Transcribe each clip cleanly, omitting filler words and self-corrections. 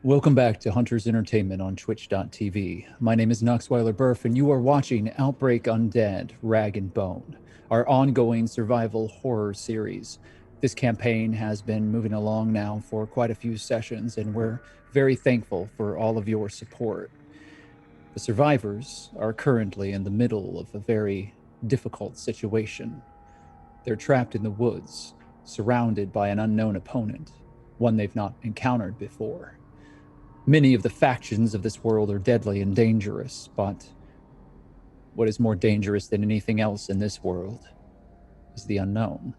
Welcome back to Hunter's Entertainment on Twitch.tv. My name is Knoxweiler Burf, and you are watching Outbreak Undead, Rag and Bone, our ongoing survival horror series. This campaign has been moving along now for quite a few sessions, and we're very thankful for all of your support. The survivors are currently in the middle of a very difficult situation. They're trapped in the woods, surrounded by an unknown opponent, one they've not encountered before. Many of the factions of this world are deadly and dangerous, but what is more dangerous than anything else in this world is the unknown.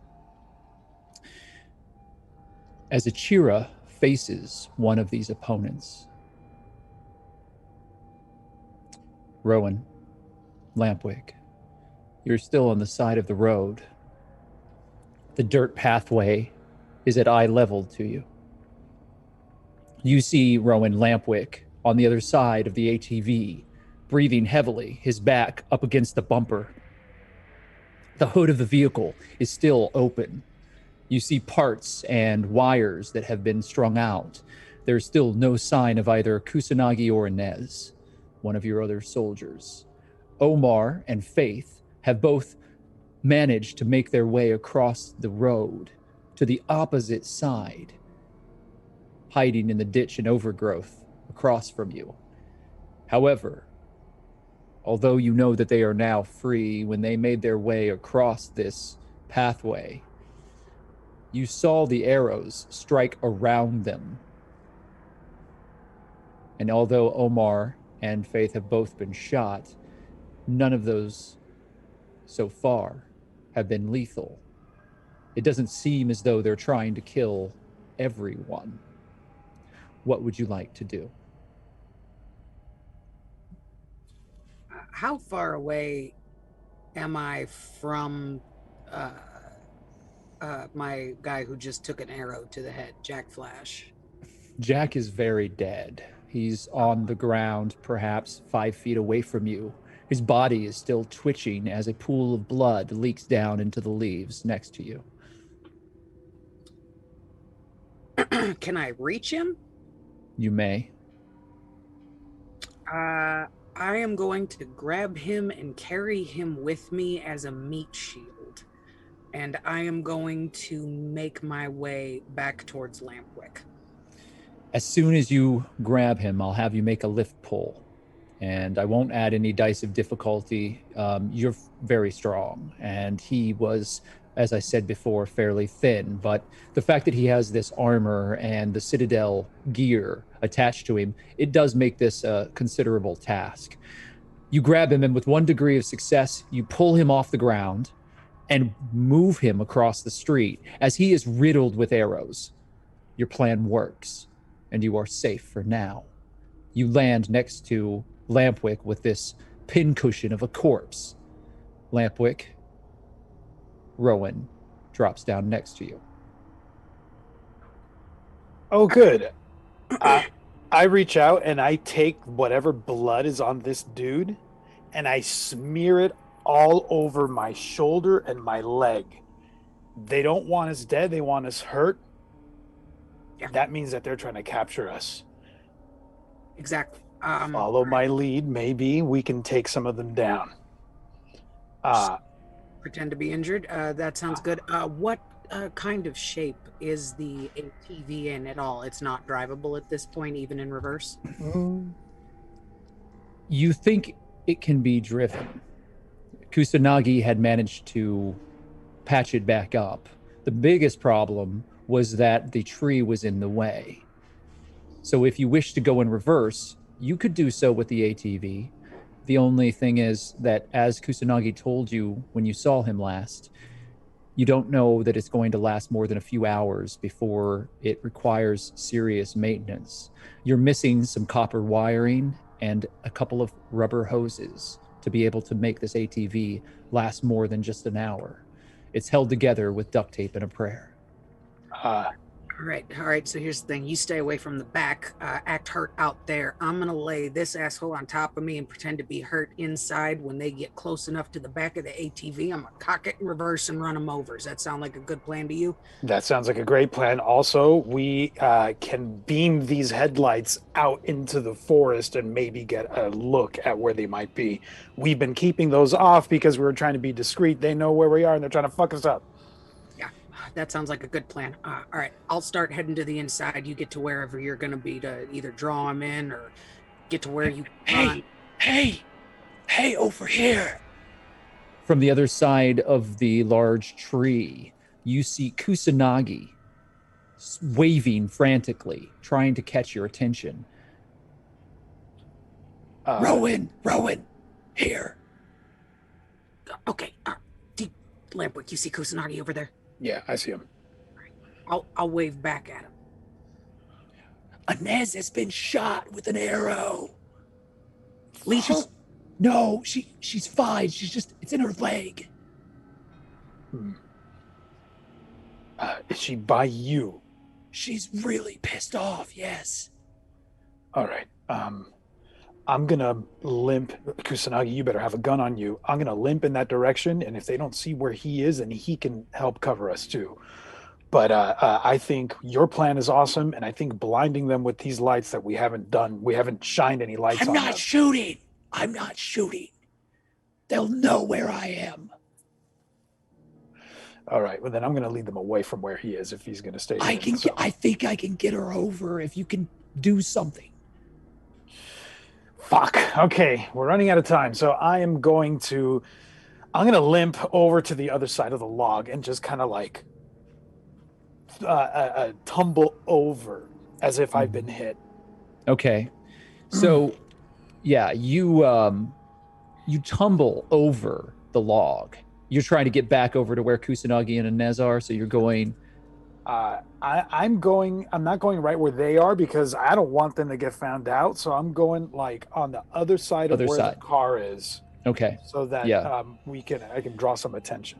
As Achira faces one of these opponents, Rowan, Lampwick, you're still on the side of the road. The dirt pathway is at eye level to you. You see Rowan Lampwick on the other side of the ATV, breathing heavily, his back up against the bumper. The hood of the vehicle is still open. You see parts and wires that have been strung out. There's still no sign of either Kusanagi or Inez, one of your other soldiers. Omar and Faith have both managed to make their way across the road to the opposite side, hiding in the ditch and overgrowth across from you. However, although you know that they are now free, when they made their way across this pathway, you saw the arrows strike around them. And although Omar and Faith have both been shot, none of those so far have been lethal. It doesn't seem as though they're trying to kill everyone. What would you like to do? How far away am I from my guy who just took an arrow to the head, Jack Flash? Jack is very dead. He's on the ground, perhaps 5 feet away from you. His body is still twitching as a pool of blood leaks down into the leaves next to you. Can I reach him? You may. I am going to grab him and carry him with me as a meat shield. And I am going to make my way back towards Lampwick. As soon as you grab him, I'll have you make a lift pull. And I won't add any dice of difficulty. You're very strong. And he was, as I said before, fairly thin. But the fact that he has this armor and the Citadel gear attached to him, it does make this a considerable task. You grab him, and with 1 degree of success, you pull him off the ground and move him across the street as he is riddled with arrows. Your plan works, and you are safe for now. You land next to Lampwick with this pincushion of a corpse. Lampwick, Rowan drops down next to you. Oh, good. I reach out and I take whatever blood is on this dude and I smear it all over my shoulder and my leg. They don't want us dead, they want us hurt. Yeah. That means that they're trying to capture us. Exactly. Follow my lead, maybe we can take some of them down. Pretend to be injured. That sounds good. What kind of shape is the ATV in at all? It's not drivable at this point, even in reverse? You think it can be driven. Kusanagi had managed to patch it back up. The biggest problem was that the tree was in the way. So if you wish to go in reverse, you could do so with the ATV. The only thing is that, as Kusanagi told you when you saw him last, you don't know that it's going to last more than a few hours before it requires serious maintenance. You're missing some copper wiring and a couple of rubber hoses to be able to make this ATV last more than just an hour. It's held together with duct tape and a prayer. All right. So here's the thing: you stay away from the back. Act hurt out there. I'm gonna lay this asshole on top of me and pretend to be hurt inside. When they get close enough to the back of the ATV, I'm gonna cock it in reverse and run them over. Does that sound like a good plan to you? That sounds like a great plan. Also, we can beam these headlights out into the forest and maybe get a look at where they might be. We've been keeping those off because we were trying to be discreet. They know where we are and they're trying to fuck us up. Yeah, that sounds like a good plan. All right, I'll start heading to the inside. You get to wherever you're gonna be to either draw them in or get to where you run. Hey, over here. From the other side of the large tree, you see Kusanagi waving frantically, trying to catch your attention. Rowan, here. Okay, Lampwick, you see Kusanagi over there? Yeah, I see him. I'll wave back at him. Inez has been shot with an arrow. Leash. No, she's fine. It's in her leg. Is she by you? She's really pissed off, yes. All right. I'm gonna limp. Kusanagi, you better have a gun on you. I'm gonna limp in that direction, and if they don't see where he is, then he can help cover us too. But I think your plan is awesome, and I think blinding them with these lights that we haven't shined any lights on I'm them. not shooting. They'll know where I am. All right, well then I'm gonna lead them away from where he is if he's gonna stay. I think I can get her over if you can do something. Fuck. Okay, we're running out of time, so I'm gonna limp over to the other side of the log and just kind of like tumble over as if I've been hit. Okay. So, yeah, you tumble over the log. You're trying to get back over to where Kusanagi and Inez are, so you're going... I'm not going right where they are because I don't want them to get found out, so I'm going like on the other side of where the car is. Okay. So that I can draw some attention.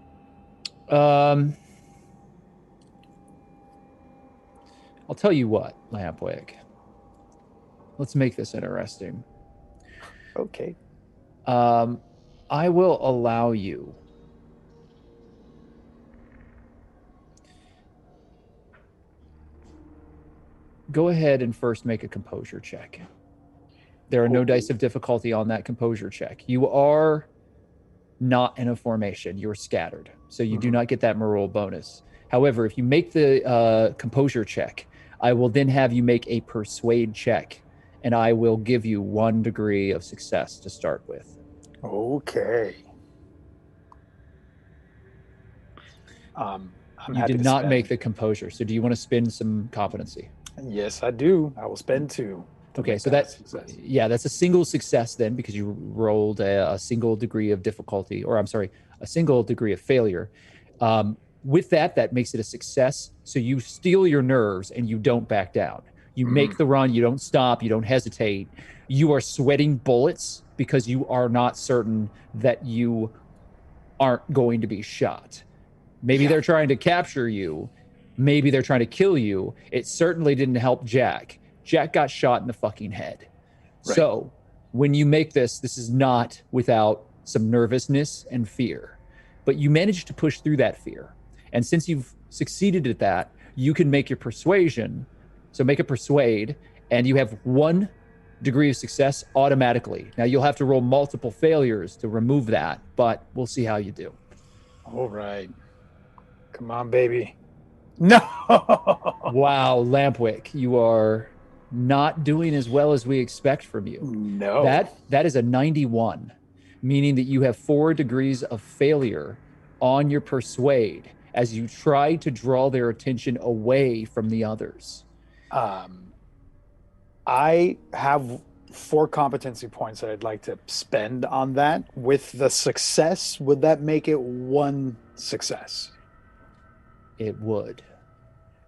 I'll tell you what, Lampwick. Let's make this interesting. Okay. I will allow you go ahead and first make a composure check. There are no dice of difficulty on that composure check. You are not in a formation. You're scattered. So you do not get that morale bonus. However, if you make the composure check, I will then have you make a persuade check, and I will give you 1 degree of success to start with. Okay. You did not make the composure, so do you want to spend some competency? Yes, I do. I will spend 2. Okay, so that's a single success then, because you rolled a single degree of difficulty, or I'm sorry, a single degree of failure. With that makes it a success. So you steel your nerves and you don't back down. You make the run. You don't stop. You don't hesitate. You are sweating bullets because you are not certain that you aren't going to be shot. Maybe they're trying to capture you. Maybe they're trying to kill you. It certainly didn't help Jack. Jack got shot in the fucking head. Right. So when you make this is not without some nervousness and fear. But you managed to push through that fear. And since you've succeeded at that, you can make your persuasion. So make a persuade, and you have 1 degree of success automatically. Now you'll have to roll multiple failures to remove that, but we'll see how you do. All right. Come on, baby. No. Wow, Lampwick, you are not doing as well as we expect from you. No. That is a 91, meaning that you have 4 degrees of failure on your persuade as you try to draw their attention away from the others. I have 4 competency points that I'd like to spend on that. With the success, would that make it 1 success? It would.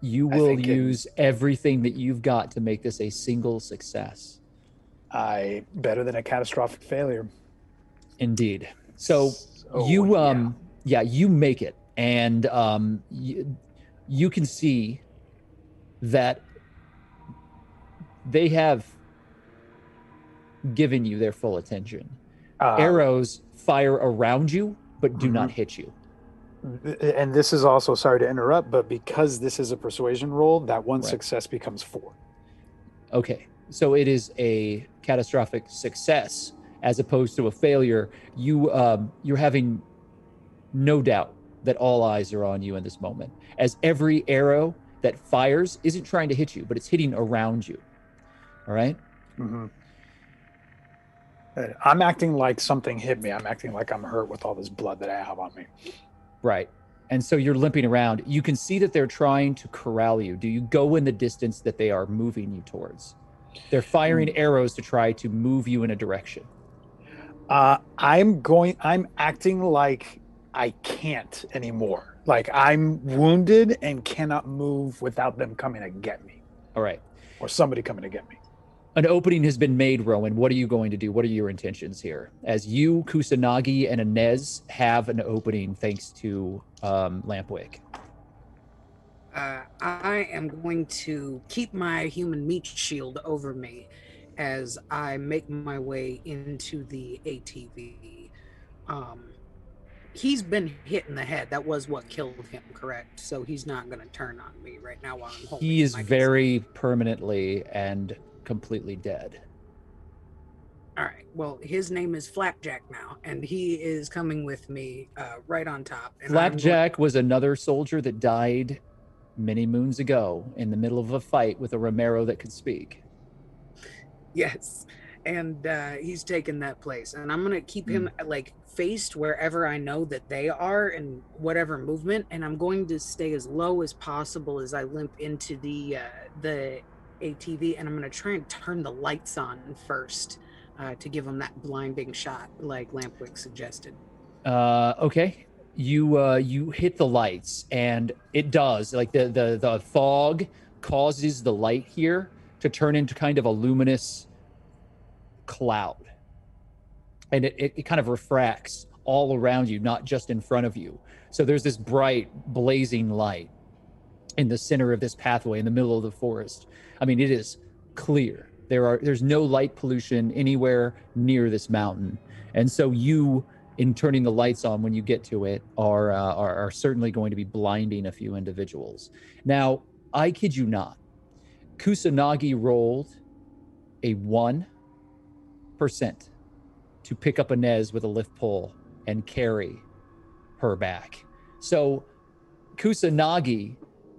You will use everything that you've got to make this a single success. Better than a catastrophic failure. Indeed. So you make it, and you can see that they have given you their full attention. Arrows fire around you, but do not hit you. And this is also, sorry to interrupt, but because this is a persuasion roll, that one Right. success becomes 4. Okay, so it is a catastrophic success as opposed to a failure. You're having no doubt that all eyes are on you in this moment, as every arrow that fires isn't trying to hit you, but it's hitting around you. All right? Mm-hmm. I'm acting like something hit me. I'm acting like I'm hurt with all this blood that I have on me. Right. And so you're limping around. You can see that they're trying to corral you. Do you go in the distance that they are moving you towards? They're firing arrows to try to move you in a direction. I'm acting like I can't anymore. Like I'm wounded and cannot move without them coming to get me. All right. Or somebody coming to get me. An opening has been made, Rowan. What are you going to do? What are your intentions here? As you, Kusanagi, and Inez have an opening thanks to Lampwick. I am going to keep my human meat shield over me as I make my way into the ATV. He's been hit in the head. That was what killed him, correct? So he's not going to turn on me right now while I'm holding him. He is very permanently and completely dead. All right. Well, his name is Flapjack now, and he is coming with me right on top. And Flapjack was another soldier that died many moons ago in the middle of a fight with a Romero that could speak. Yes. And he's taken that place. And I'm going to keep him like faced wherever I know that they are and whatever movement. And I'm going to stay as low as possible as I limp into the ATV. And I'm going to try and turn the lights on first to give him that blinding shot like Lampwick suggested. Okay. You hit the lights and it does. Like the fog causes the light here to turn into kind of a luminous cloud. And it kind of refracts all around you, not just in front of you. So there's this bright, blazing light in the center of this pathway in the middle of the forest. I mean, it is clear. There's no light pollution anywhere near this mountain. And so you, in turning the lights on when you get to it, are certainly going to be blinding a few individuals. Now, I kid you not, Kusanagi rolled a 1% to pick up Inez with a lift pole and carry her back. So Kusanagi,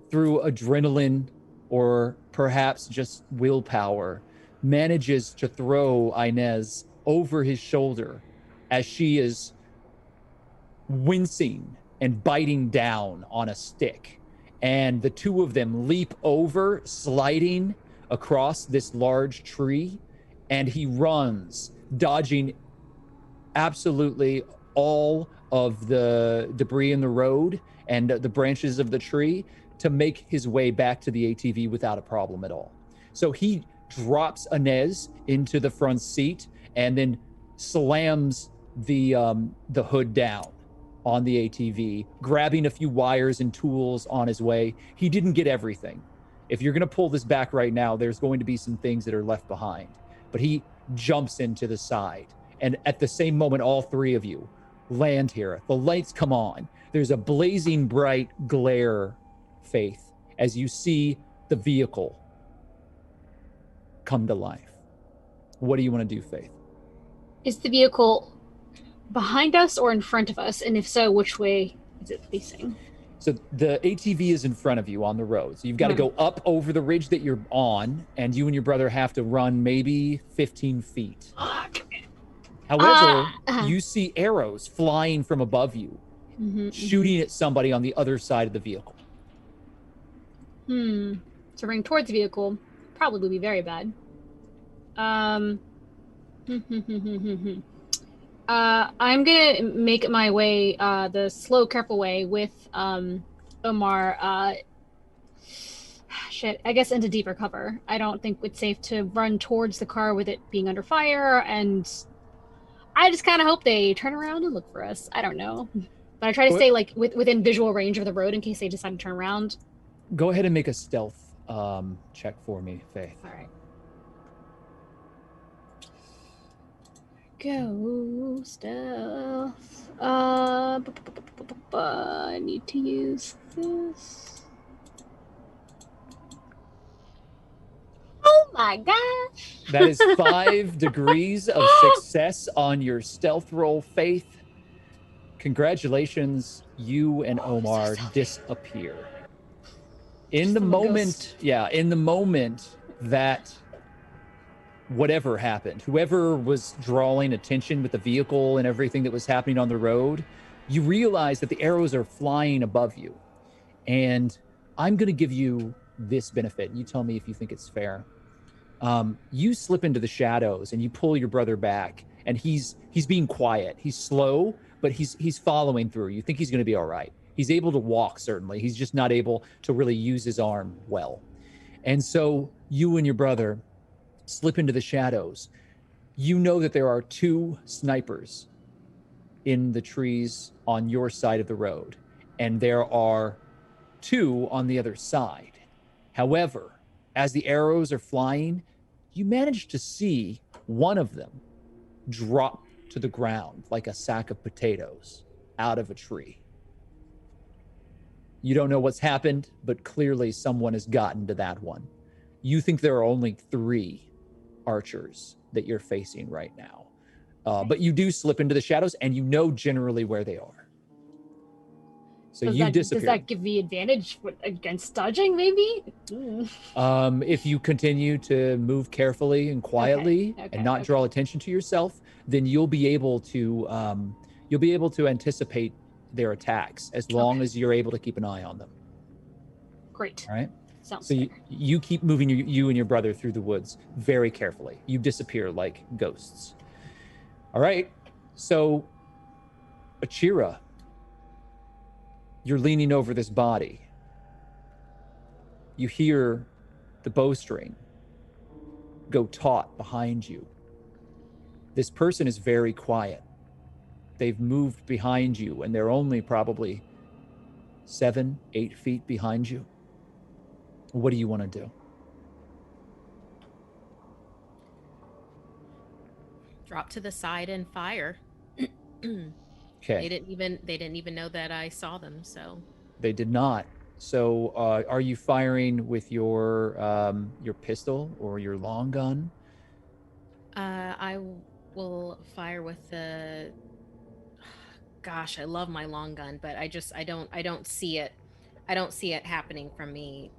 through adrenaline or perhaps just willpower, manages to throw Inez over his shoulder as she is wincing and biting down on a stick. And the two of them leap over, sliding across this large tree, and he runs, dodging absolutely all of the debris in the road and the branches of the tree to make his way back to the ATV without a problem at all. So he drops Inez into the front seat and then slams the hood down on the ATV, grabbing a few wires and tools on his way. He didn't get everything. If you're going to pull this back right now, there's going to be some things that are left behind. But he jumps into the side. And at the same moment, all three of you land here. The lights come on. There's a blazing bright glare, Faith, as you see the vehicle come to life. What do you want to do, Faith? Is the vehicle behind us or in front of us? And if so, which way is it facing? So the ATV is in front of you on the road. So you've got to go up over the ridge that you're on, and you and your brother have to run maybe 15 feet. However, you see arrows flying from above you, shooting at somebody on the other side of the vehicle. So running towards the vehicle probably would be very bad. I'm gonna make my way the slow, careful way with Omar. I guess into deeper cover. I don't think it's safe to run towards the car with it being under fire, and I just kind of hope they turn around and look for us. I don't know, but I try to stay like within visual range of the road in case they decide to turn around. Go ahead and make a stealth check for me, Faith. All right. Go stealth. I need to use this. Oh my gosh! That is 5 degrees of success on your stealth roll, Faith. Congratulations, you and Omar disappear. In the moment, in the moment that whatever happened, whoever was drawing attention with the vehicle and everything that was happening on the road, you realize that the arrows are flying above you. And I'm going to give you this benefit. You tell me if you think it's fair. You slip into the shadows and you pull your brother back, and he's being quiet. He's slow, but he's following through. You think he's going to be all right. He's able to walk, certainly. He's just not able to really use his arm well. And so you and your brother slip into the shadows. You know that there are 2 snipers in the trees on your side of the road, and there are 2 on the other side. However, as the arrows are flying, you manage to see one of them drop to the ground like a sack of potatoes out of a tree. You don't know what's happened, but clearly someone has gotten to that one. You think there are only 3 archers that you're facing right now. But you do slip into the shadows, and you know generally where they are. So you disappear. Does that give me advantage against dodging, maybe? If you continue to move carefully and quietly and not draw attention to yourself, then you'll be able to anticipate their attacks as long as you're able to keep an eye on them. Great. All right. Sounds so you keep moving you and your brother through the woods very carefully. You disappear like ghosts. All right. So, Achira, you're leaning over this body. You hear the bowstring go taut behind you. This person is very quiet. They've moved behind you, and they're only probably 7-8 feet behind you. What do you want to do? Drop to the side and fire. Okay. They didn't even know that I saw them, so. They did not. So, are you firing with your pistol or your long gun? I will fire with the. Gosh, I love my long gun, but I don't see it. I don't see it happening from me.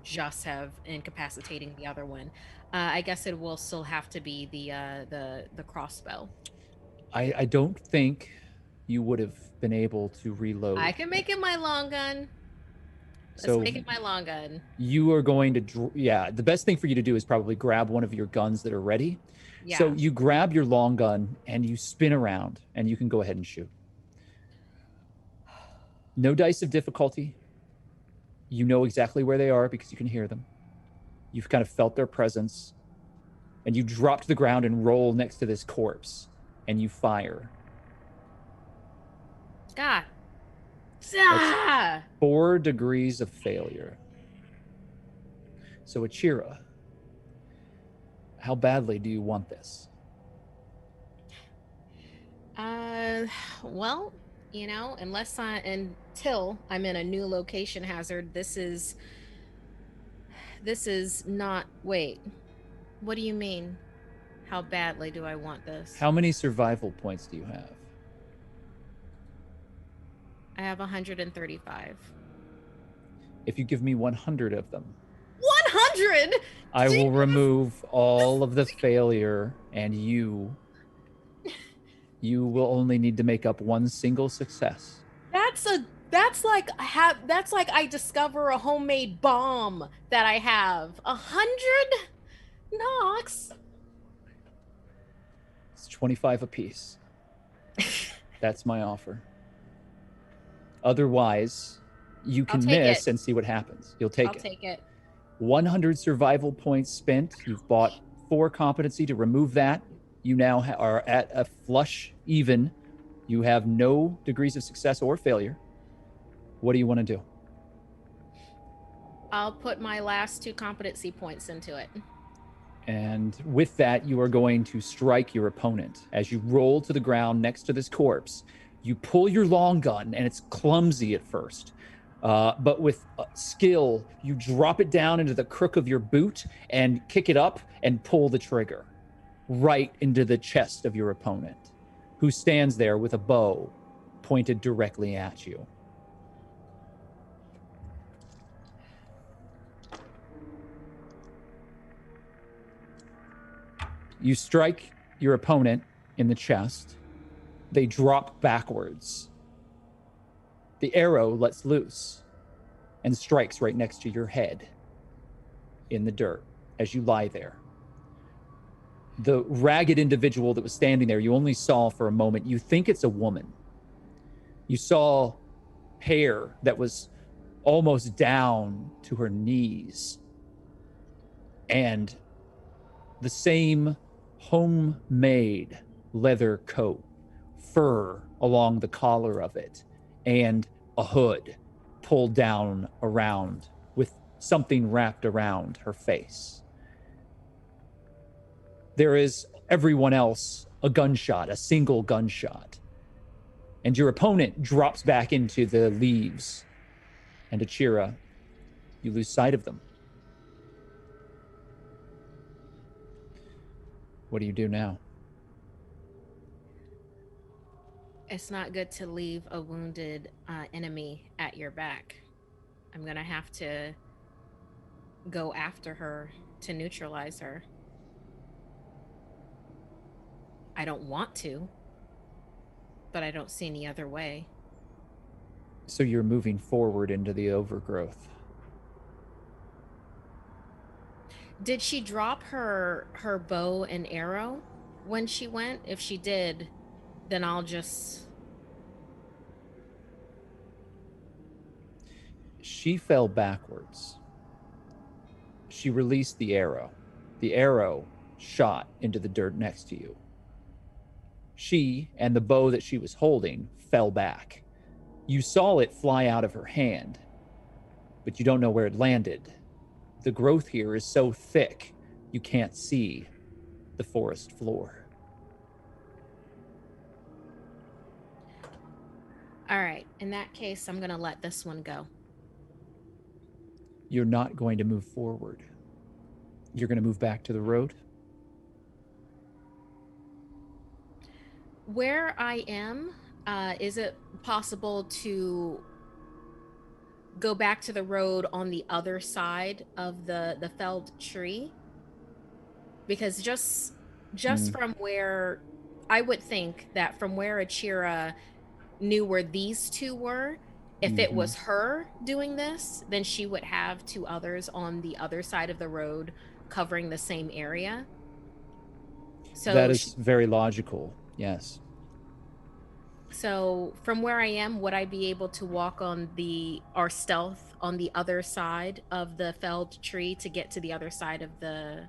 Just have incapacitating the other one. I guess it will still have to be the crossbow. I don't think you would have been able to reload. I can make it my long gun. Let's make it my long gun. You are going to, the best thing for you to do is probably grab one of your guns that are ready. Yeah. So you grab your long gun and you spin around, and you can go ahead and shoot. No dice of difficulty. You know exactly where they are because you can hear them. You've kind of felt their presence, and you drop to the ground and roll next to this corpse, and you fire. God. 4 degrees of failure. So, Achira, how badly do you want this? Well, until I'm in a new location hazard, this is not. Wait, what do you mean? How badly do I want this? How many survival points do you have? I have 135. If you give me 100 of them. 100? I will remove all of the failure, and you will only need to make up 1 single success. That's like I discover a homemade bomb that I have. 100 knocks. It's 25 apiece. That's my offer. Otherwise, you can miss and see what happens. You'll take it. I'll take it. 100 survival points spent. You've bought 4 competency to remove that. You now are at a flush even. You have no degrees of success or failure. What do you want to do? I'll put my last 2 competency points into it. And with that, you are going to strike your opponent. As you roll to the ground next to this corpse, you pull your long gun, and it's clumsy at first. But with skill, you drop it down into the crook of your boot and kick it up and pull the trigger right into the chest of your opponent, who stands there with a bow pointed directly at you. You strike your opponent in the chest. They drop backwards. The arrow lets loose and strikes right next to your head in the dirt as you lie there. The ragged individual that was standing there, you only saw for a moment. You think it's a woman. You saw hair that was almost down to her knees, and the same homemade leather coat, fur along the collar of it, and a hood pulled down around with something wrapped around her face. There is everyone else a gunshot, a single gunshot. And your opponent drops back into the leaves. And Achira, you lose sight of them. What do you do now? It's not good to leave a wounded enemy at your back. I'm going to have to go after her to neutralize her. I don't want to, but I don't see any other way. So you're moving forward into the overgrowth. Did she drop her bow and arrow when she went? If she did, then I'll just... She fell backwards. She released the arrow. The arrow shot into the dirt next to you. She and the bow that she was holding fell back. You saw it fly out of her hand, but you don't know where it landed. The growth here is so thick, you can't see the forest floor. All right. In that case, I'm going to let this one go. You're not going to move forward. You're going to move back to the road. Where I am, is it possible to go back to the road on the other side of the felled tree? Because just from where, I would think that from where Achira knew where these two were, if it was her doing this, then she would have 2 others on the other side of the road covering the same area. So that is very logical, yes. So from where I am, would I be able to walk on or stealth on the other side of the felled tree to get to the other side of the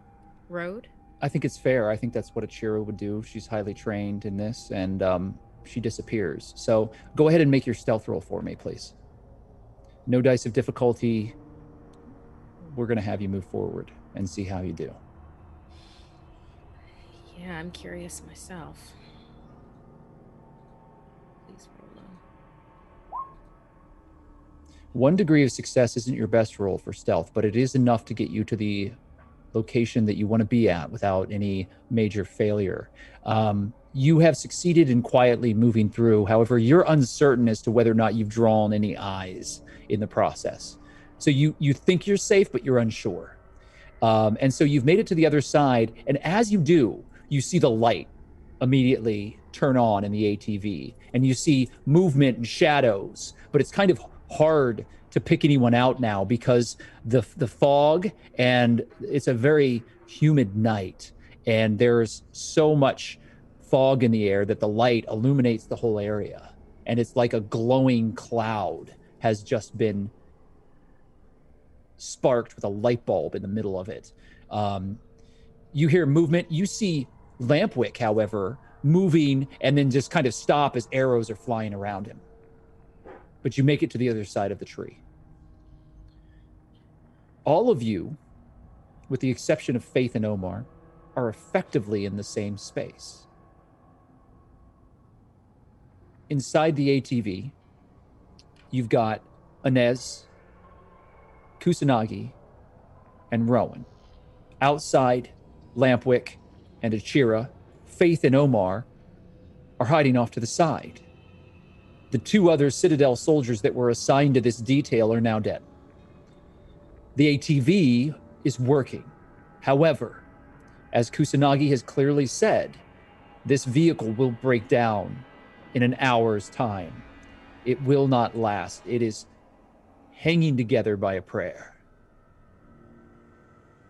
road? I think it's fair. I think that's what Achira would do. She's highly trained in this, and she disappears. So go ahead and make your stealth roll for me, please. No dice of difficulty. We're going to have you move forward and see how you do. Yeah, I'm curious myself. Please roll low. 1 degree of success isn't your best roll for stealth, but it is enough to get you to the location that you want to be at without any major failure. You have succeeded in quietly moving through. However, you're uncertain as to whether or not you've drawn any eyes in the process. So you think you're safe, but you're unsure. And so you've made it to the other side. And as you do, you see the light immediately turn on in the ATV. And you see movement and shadows. But it's kind of hard to pick anyone out now because the fog, and it's a very humid night. And there's so much fog in the air that the light illuminates the whole area. And it's like a glowing cloud has just been sparked with a light bulb in the middle of it. You hear movement. You see Lampwick, however, moving and then just kind of stop as arrows are flying around him. But you make it to the other side of the tree. All of you, with the exception of Faith and Omar, are effectively in the same space. Inside the ATV, you've got Inez, Kusanagi, and Rowan. Outside, Lampwick and Achira, Faith and Omar are hiding off to the side. The two other Citadel soldiers that were assigned to this detail are now dead. The ATV is working. However, as Kusanagi has clearly said, this vehicle will break down in an hour's time. It will not last. It is hanging together by a prayer.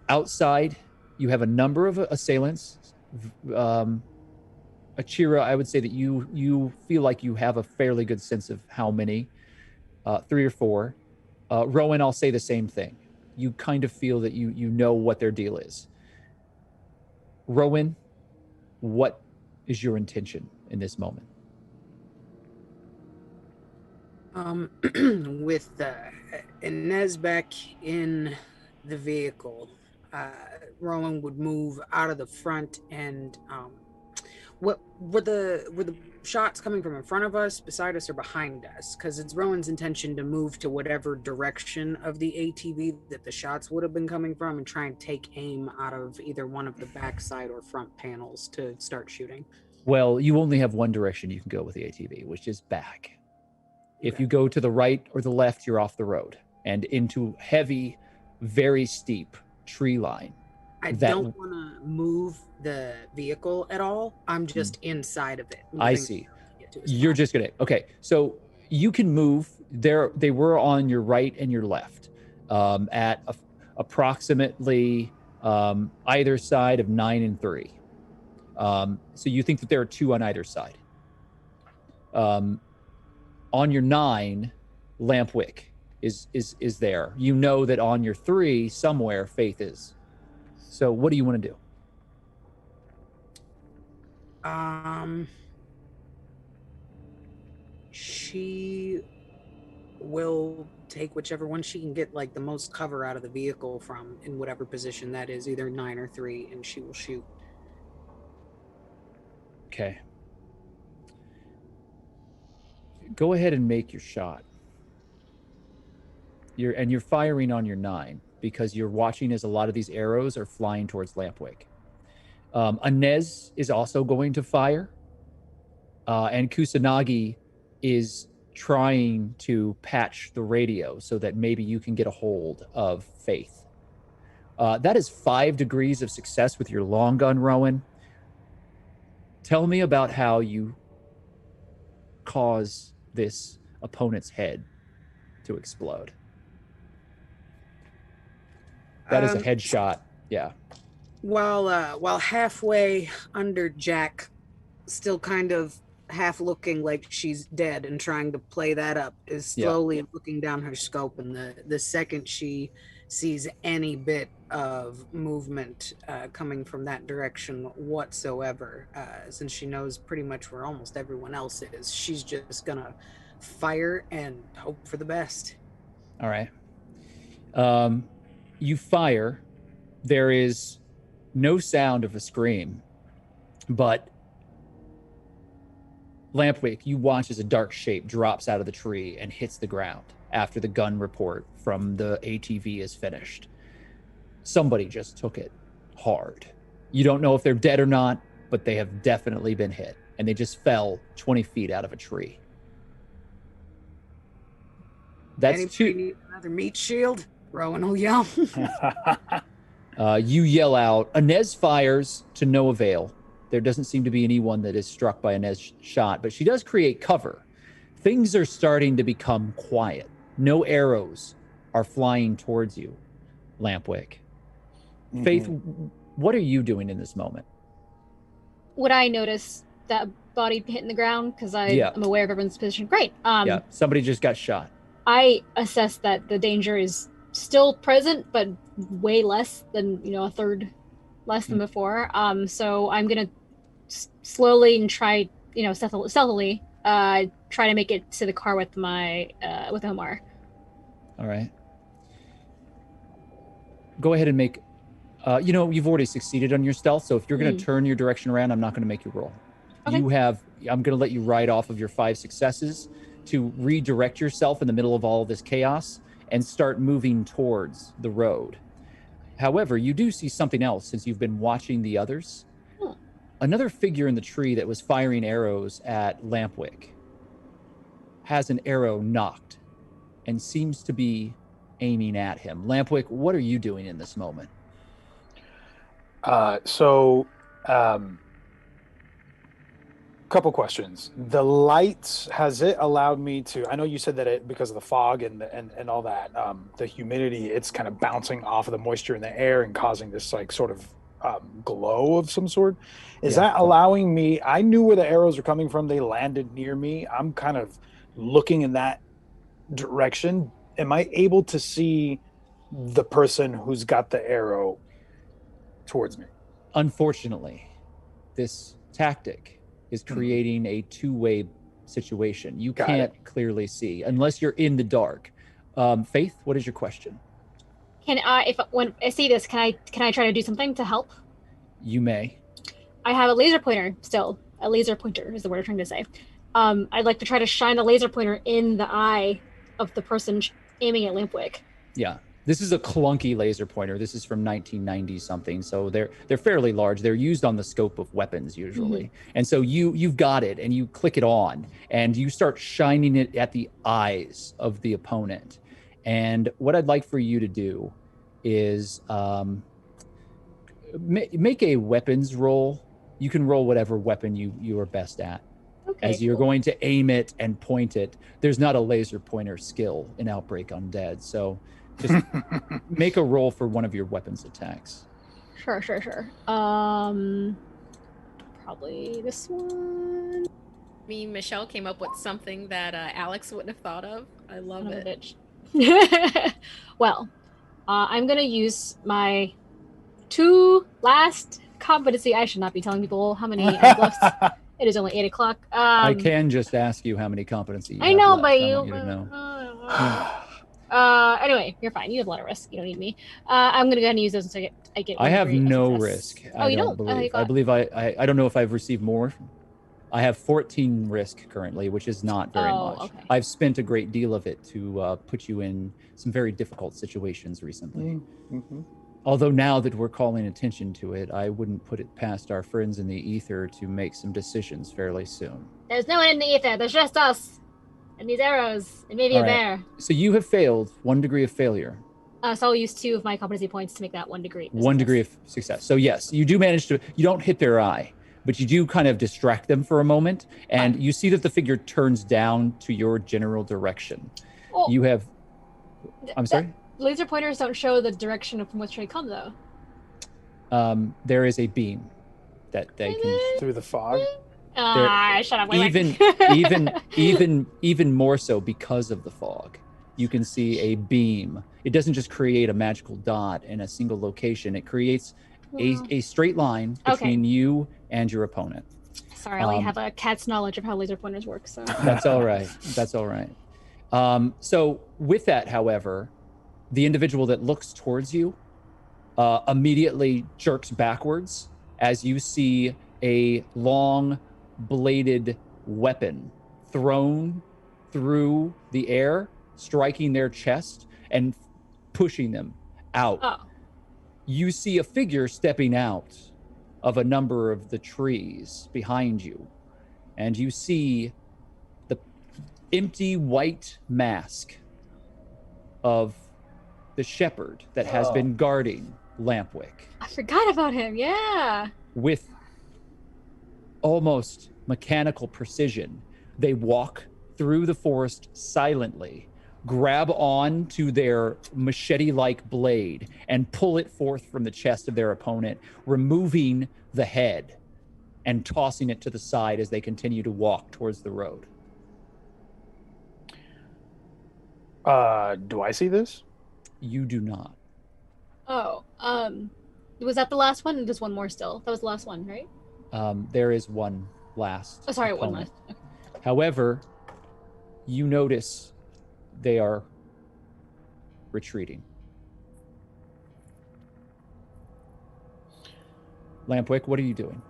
Outside, you have a number of assailants. Achira, I would say that you feel like you have a fairly good sense of how many, 3 or 4. Rowan, I'll say the same thing. You kind of feel that you know what their deal is. Rowan, what is your intention in this moment? With Inez back in the vehicle, Rowan would move out of the front and what were the shots coming from in front of us, beside us, or behind us? Because it's Rowan's intention to move to whatever direction of the ATV that the shots would have been coming from and try and take aim out of either one of the backside or front panels to start shooting. Well, you only have one direction you can go with the ATV, which is back. If you go to the right or the left, you're off the road and into heavy, very steep tree line. I don't want to move the vehicle at all. I'm just inside of it. I see. You're just gonna, okay. So you can move there. They were on your right and your left at approximately either side of 9 and 3. So you think that there are 2 on either side. On your 9, Lampwick is there. You know that on your 3 somewhere Faith is. So what do you want to do? She will take whichever one she can get like the most cover out of the vehicle from in whatever position that is, either 9 or 3, and she will shoot. Okay. Go ahead and make your shot. You're firing on your 9 because you're watching as a lot of these arrows are flying towards Lampwick. Inez is also going to fire. And Kusanagi is trying to patch the radio so that maybe you can get a hold of Faith. That is 5 degrees of success with your long gun, Rowan. Tell me about how you cause this opponent's head to explode. That is a headshot. Yeah. While halfway under Jack, still kind of half looking like she's dead and trying to play that up, is slowly looking down her scope, and the second she sees any bit of movement coming from that direction whatsoever, since she knows pretty much where almost everyone else is, she's just gonna fire and hope for the best. All right. You fire. There is no sound of a scream, but Lampwick, you watch as a dark shape drops out of the tree and hits the ground after the gun report from the ATV is finished. Somebody just took it hard. You don't know if they're dead or not, but they have definitely been hit, and they just fell 20 feet out of a tree. That's Anybody need another meat shield? Rowan will yell. You yell out. Inez fires to no avail. There doesn't seem to be anyone that is struck by Inez's shot, but she does create cover. Things are starting to become quiet. No arrows are flying towards you, Lampwick. Mm-hmm. Faith, what are you doing in this moment? Would I notice that body hitting the ground? Because I'm aware of everyone's position. Great. Yeah, somebody just got shot. I assess that the danger is still present, but way less than, a third less than before. So I'm going to slowly and try, stealthily, try to make it to the car with with Omar. All right. go ahead and make. You've already succeeded on your stealth, so if you're going to turn your direction around, I'm not going to make you roll. Okay. I'm going to let you ride off of your 5 successes to redirect yourself in the middle of all this chaos and start moving towards the road. However, you do see something else since you've been watching the others. Another figure in the tree that was firing arrows at Lampwick has an arrow knocked and seems to be aiming at him. Lampwick, what are you doing in this moment? Couple questions. The lights, has it allowed me to? I know you said that it, because of the fog and all that, the humidity, it's kind of bouncing off of the moisture in the air and causing this like sort of glow of some sort. Is that allowing me? I knew where the arrows were coming from. They landed near me. I'm kind of looking in that direction. Am I able to see the person who's got the arrow towards me? Unfortunately, this tactic is creating a two-way situation. You can't clearly see unless you're in the dark. Faith, what is your question? Can I, when I see this, can I try to do something to help? You may. I have a laser pointer still. A laser pointer is the word I'm trying to say. I'd like to try to shine the laser pointer in the eye of the person aiming at Lampwick. Yeah. This is a clunky laser pointer. This is from 1990 something, so they're fairly large. They're used on the scope of weapons usually, and so you've got it, and you click it on, and you start shining it at the eyes of the opponent. And what I'd like for you to do is make a weapons roll. You can roll whatever weapon you are best at. Okay, as you're going to aim it and point it. There's not a laser pointer skill in Outbreak Undead, so just make a roll for one of your weapons attacks. Sure. Probably this one. I mean, Michelle came up with something that Alex wouldn't have thought of. I love it. Well, I'm going to use my 2 last competency. I should not be telling people how many I have left. It is only 8 o'clock. I can just ask you how many competency you I have know, left. but I you... want you to know. Anyway, you're fine. You have a lot of risk. You don't need me. I'm gonna go ahead and use those until I get. I have no risk. Oh, you don't? I believe I don't know if I've received more. I have 14 risk currently, which is not very much. Okay. I've spent a great deal of it to put you in some very difficult situations recently. Mm-hmm. Although now that we're calling attention to it, I wouldn't put it past our friends in the ether to make some decisions fairly soon. There's no one in the ether. There's just us. And these arrows. And maybe a bear. So you have failed 1 degree of failure. So I'll use 2 of my competency points to make that 1 degree. 1 degree of success. So yes, you do manage to, you don't hit their eye, but you do kind of distract them for a moment. And you see that the figure turns down to your general direction. Well, you have, I'm sorry? Laser pointers don't show the direction from which they come, though. There is a beam that they can through the fog. Shut up. Even more so because of the fog. You can see a beam. It doesn't just create a magical dot in a single location. It creates a straight line between you and your opponent. Sorry, I only have a cat's knowledge of how laser pointers work. So that's all right. That's all right. So with that, however, the individual that looks towards you immediately jerks backwards as you see a long bladed weapon thrown through the air, striking their chest and pushing them out. You see a figure stepping out of a number of the trees behind you, and you see the empty white mask of the shepherd that has been guarding Lampwick. I forgot about him. Yeah. With almost mechanical precision, they walk through the forest silently, grab on to their machete-like blade, and pull it forth from the chest of their opponent, removing the head and tossing it to the side as they continue to walk towards the road. Do I see this? You do not. Was that the last one? There's one more still. That was the last one, right? There is one last. Oh, sorry, opponent. one last. Okay. However, you notice they are retreating. Lampwick, what are you doing?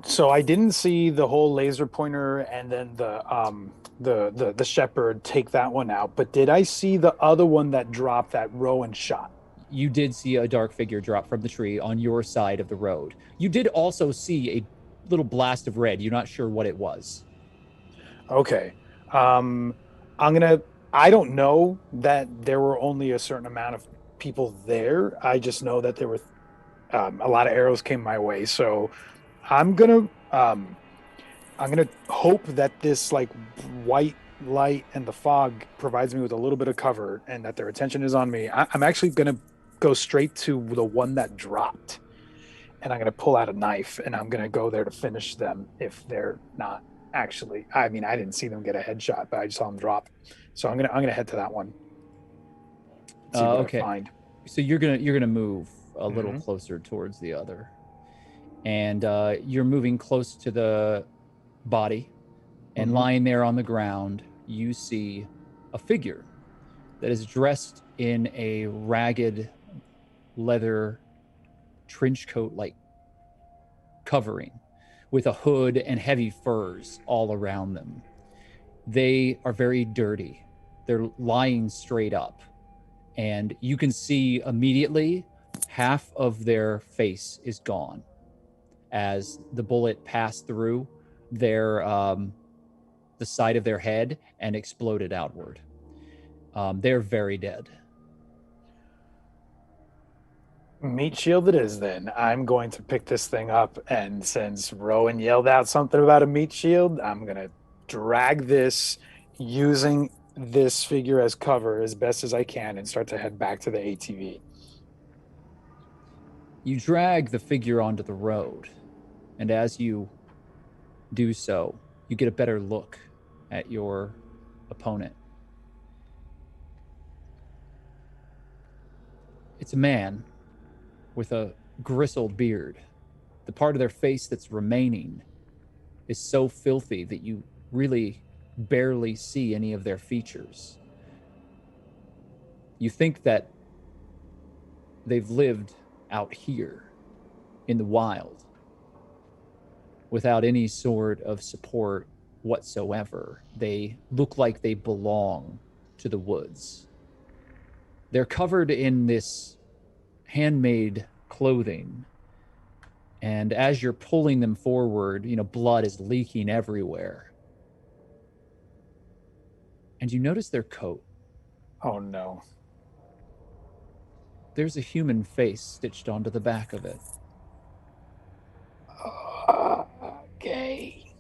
So I didn't see the whole laser pointer and then the shepherd take that one out, but did I see the other one that dropped that Rowan shot? You did see a dark figure drop from the tree on your side of the road. You did also see a little blast of red. You're not sure what it was. Okay. Um, I'm gonna. I don't know that there were only a certain amount of people there. I just know that there were a lot of arrows came my way. So I'm gonna um, I'm gonna hope that this like white light and the fog provides me with a little bit of cover, and that their attention is on me. I'm actually gonna go straight to the one that dropped, and I'm gonna pull out a knife, and I'm gonna go there to finish them if they're not actually. I mean, I didn't see them get a headshot, but I just saw them drop. So I'm gonna head to that one. See what I Okay. find. So you're gonna move a little Mhm. closer towards the other, and you're moving close to the body, and Mhm. lying there on the ground, you see a figure that is dressed in a ragged leather trench coat like covering with a hood and heavy furs all around them. They are very dirty. They're lying straight up, and you can see immediately half of their face is gone as the bullet passed through their the side of their head and exploded outward. They're very dead. Meat shield it is then. I'm going to pick this thing up, and since Rowan yelled out something about a meat shield, I'm gonna drag this using this figure as cover as best as I can and start to head back to the ATV. You drag the figure onto the road, and as you do so, you get a better look at your opponent. It's a man with a grizzled beard. The part of their face that's remaining is so filthy that you really barely see any of their features. You think that they've lived out here in the wild without any sort of support whatsoever. They look like they belong to the woods. They're covered in this handmade clothing. And as you're pulling them forward, blood is leaking everywhere. And you notice their coat. Oh no. There's a human face stitched onto the back of it. Okay.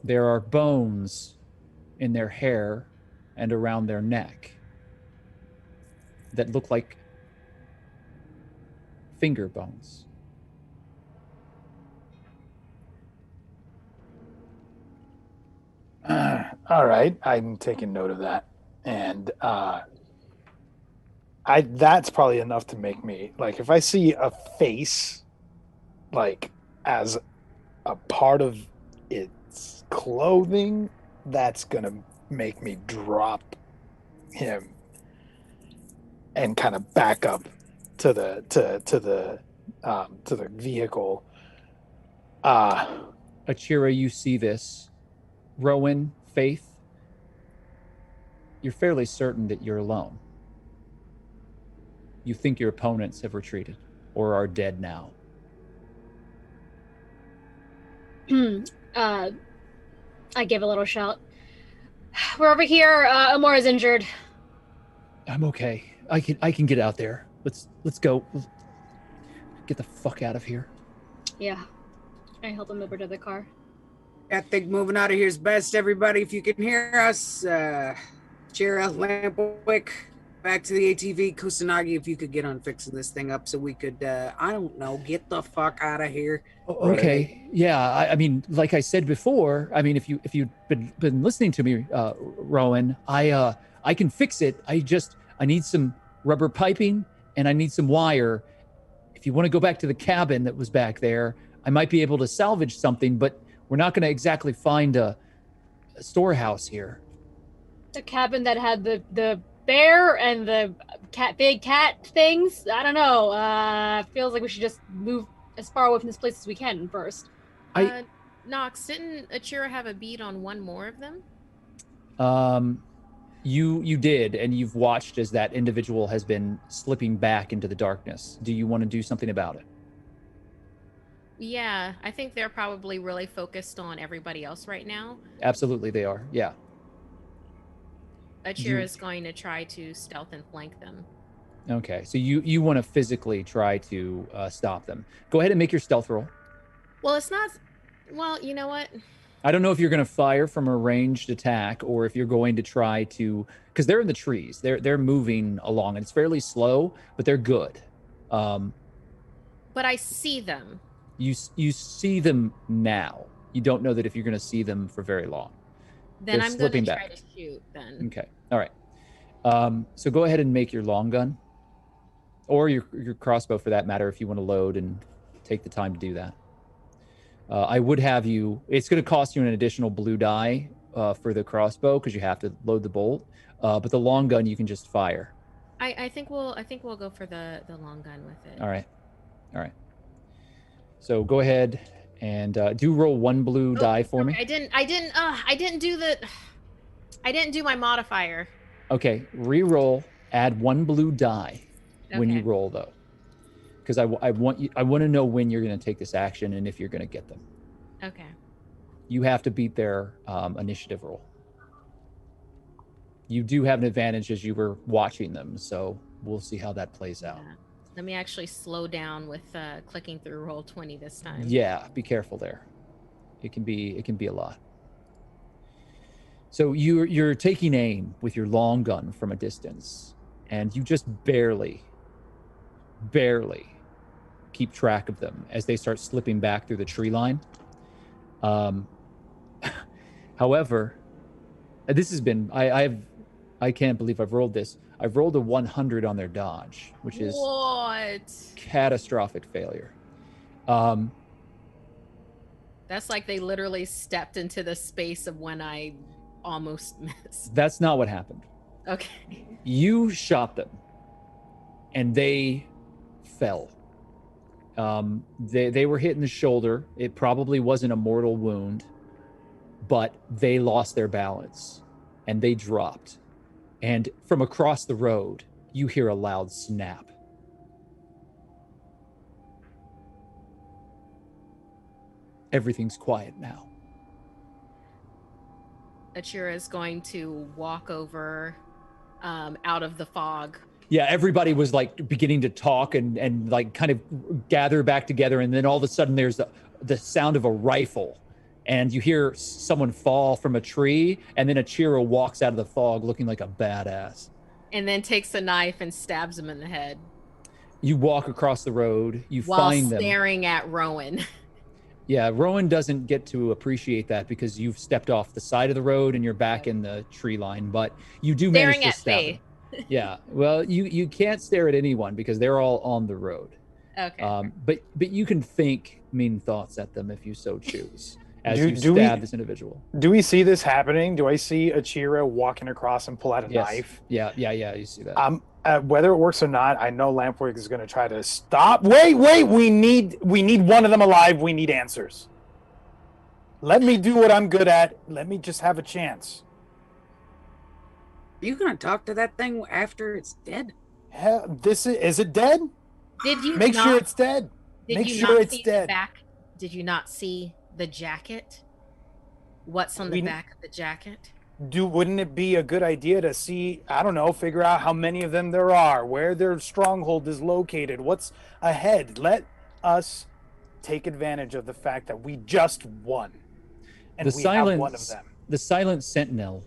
There are bones in their hair and around their neck that look like finger bones. All right, I'm taking note of that, and I that's probably enough to make me like if I see a face like as a part of its clothing, that's gonna make me drop him and kind of back up to the vehicle. Achira, you see this. Rowan, Faith, you're fairly certain that you're alone. You think your opponents have retreated or are dead now. I give a little shout. We're over here. Amora's injured. I'm okay. I can get out there. Let's go. Get the fuck out of here. Yeah. I help him over to the car. I think moving out of here is best, everybody. If you can hear us, Chira, Lampwick, back to the ATV. Kusanagi, if you could get on fixing this thing up so we could, I don't know, get the fuck out of here. Okay. Right. Yeah. I mean, like I said before, I mean, if you've been listening to me, Rowan, I can fix it. I need some rubber piping and I need some wire. If you want to go back to the cabin that was back there, I might be able to salvage something, but we're not going to exactly find a storehouse here. The cabin that had the bear and the big cat things. I don't know. Feels like we should just move as far away from this place as we can first. Nox, didn't Achira have a bead on one more of them? You did, and you've watched as that individual has been slipping back into the darkness. Do you want to do something about it? Yeah, I think they're probably really focused on everybody else right now. Absolutely, they are. Yeah. Achira is going to try to stealth and flank them. Okay, so you want to physically try to stop them. Go ahead and make your stealth roll. Well, it's not... Well, you know what? I don't know if you're going to fire from a ranged attack or if you're going to try to... Because they're in the trees. They're moving along, and it's fairly slow, but they're good. But I see them. You see them now. You don't know that if you're going to see them for very long. Then They're I'm going to slipping try back. to shoot, then. Okay, all right. So go ahead and make your long gun. Or your crossbow, for that matter, if you want to load and take the time to do that. I would have you... It's going to cost you an additional blue die for the crossbow because you have to load the bolt. But the long gun, you can just fire. I think we'll go for the long gun with it. All right. So go ahead and do roll one blue die for me. I didn't do my modifier. Okay, re-roll. Add one blue die when you roll, though, because I want to know when you're going to take this action and if you're going to get them. Okay. You have to beat their initiative roll. You do have an advantage as you were watching them, so we'll see how that plays out. Yeah. Let me actually slow down with clicking through roll 20 this time. Yeah, be careful there. It can be a lot. So you're taking aim with your long gun from a distance, and you just barely keep track of them as they start slipping back through the tree line. However, this has been I can't believe I've rolled this. I've rolled a 100 on their dodge, which is catastrophic failure. That's like they literally stepped into the space of when I almost missed. That's not what happened. Okay. You shot them, and they fell. They were hit in the shoulder. It probably wasn't a mortal wound, but they lost their balance, and they dropped. And from across the road, you hear a loud snap. Everything's quiet now. Achira is going to walk over out of the fog. Yeah, everybody was like beginning to talk and like kind of gather back together, and then all of a sudden there's the sound of a rifle, and you hear someone fall from a tree, and then Achira walks out of the fog looking like a badass. And then takes a knife and stabs him in the head. You walk across the road, you while find them. staring at Rowan. Yeah, Rowan doesn't get to appreciate that because you've stepped off the side of the road and you're back in the tree line, but you do manage to stab him. Yeah, well, you can't stare at anyone because they're all on the road. Okay. But you can think mean thoughts at them if you so choose, as you stab this individual. Do we see this happening? Do I see Achira walking across and pull out a knife? Yeah, you see that. Whether it works or not, I know Lampwick is going to try to stop. Wait, we need one of them alive. We need answers. Let me do what I'm good at. Let me just have a chance. Are you gonna talk to that thing after it's dead? Hell, is it dead? Did you make sure it's dead? Make sure it's dead. Did you not see the jacket? What's on the back of the jacket? Wouldn't it be a good idea to see, I don't know, figure out how many of them there are, where their stronghold is located, what's ahead? Let us take advantage of the fact that we just won, and we have one of them. The silent sentinel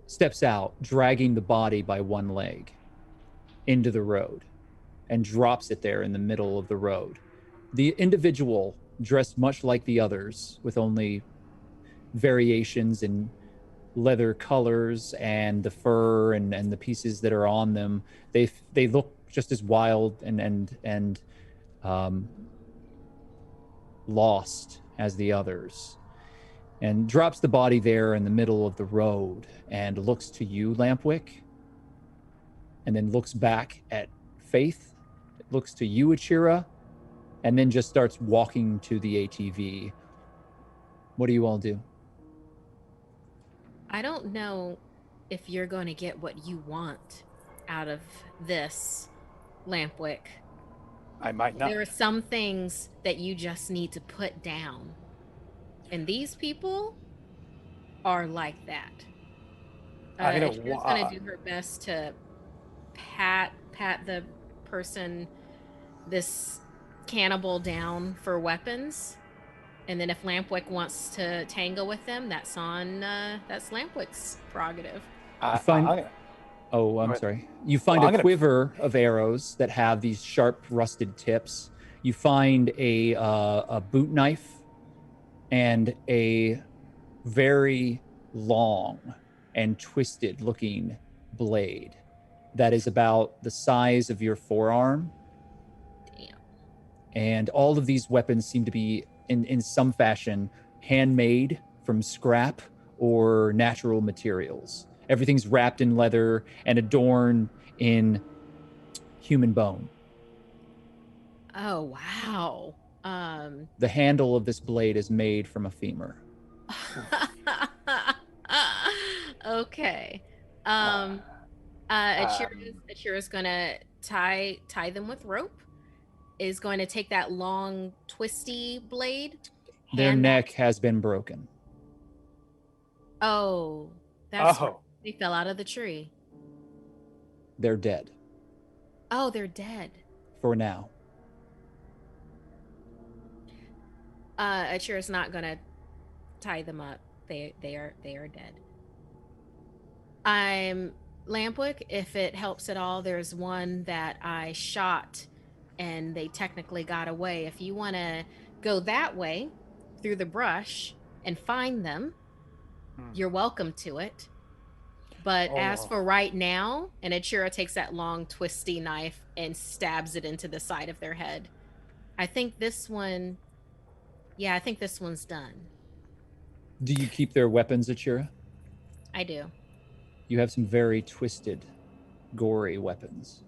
steps out, dragging the body by one leg into the road and drops it there in the middle of the road. The individual, dressed much like the others, with only variations in leather colors and the fur and the pieces that are on them, they look just as wild and lost as the others, and drops the body there in the middle of the road and looks to you, Lampwick, and then looks back at Faith, looks to you, Achira, and then just starts walking to the ATV. What do you all do? I don't know if you're going to get what you want out of this, Lampwick. I might not. There are some things that you just need to put down. And these people are like that. I'm gonna Ashira's gonna do her best to pat the person, this cannibal, down for weapons. And then if Lampwick wants to tango with them, that's Lampwick's prerogative. You find. I- Oh, I'm Go ahead. sorry. You find Well, a I'm gonna- quiver of arrows that have these sharp, rusted tips. You find a boot knife and a very long and twisted-looking blade that is about the size of your forearm. Damn. And all of these weapons seem to be, in some fashion, handmade from scrap or natural materials. Everything's wrapped in leather and adorned in human bone. Oh wow. The handle of this blade is made from a femur. Okay. Achira's gonna tie them with rope. Is going to take that long twisty blade. Their hand that- neck has been broken. Oh, that's right. Oh, They fell out of the tree. They're dead Oh, they're dead. for now. Achira's not gonna tie them up. They are dead. I'm Lampwick. If it helps at all, there's one that I shot, and they technically got away. If you want to go that way through the brush and find them, you're welcome to it. But as for right now, and Achira takes that long twisty knife and stabs it into the side of their head. I think this one. Yeah, I think this one's done. Do you keep their weapons, Achira? I do. You have some very twisted, gory weapons.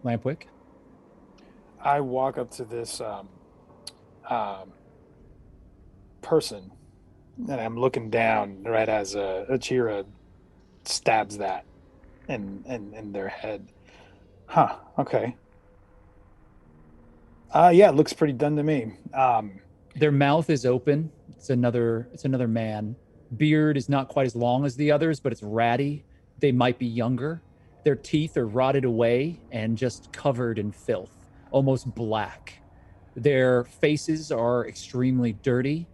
Lampwick? I walk up to this person, and I'm looking down right as Achira stabs that in their head. Huh. Okay. Yeah, it looks pretty done to me. Their mouth is open. It's another man. Beard is not quite as long as the others, but it's ratty. They might be younger. Their teeth are rotted away and just covered in filth, almost black. Their faces are extremely dirty,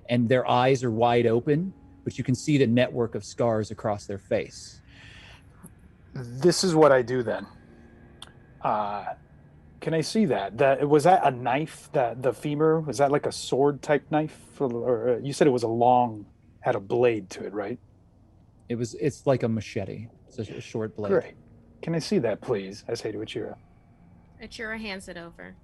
and their eyes are wide open, but you can see the network of scars across their face. This is what I do then. Can I see that? Was that a knife? That the femur, was that like a sword type knife? Or you said it was had a blade to it, right? It's like a machete. It's a short blade. Great. Can I see that, please? I say to Achira. Achira hands it over.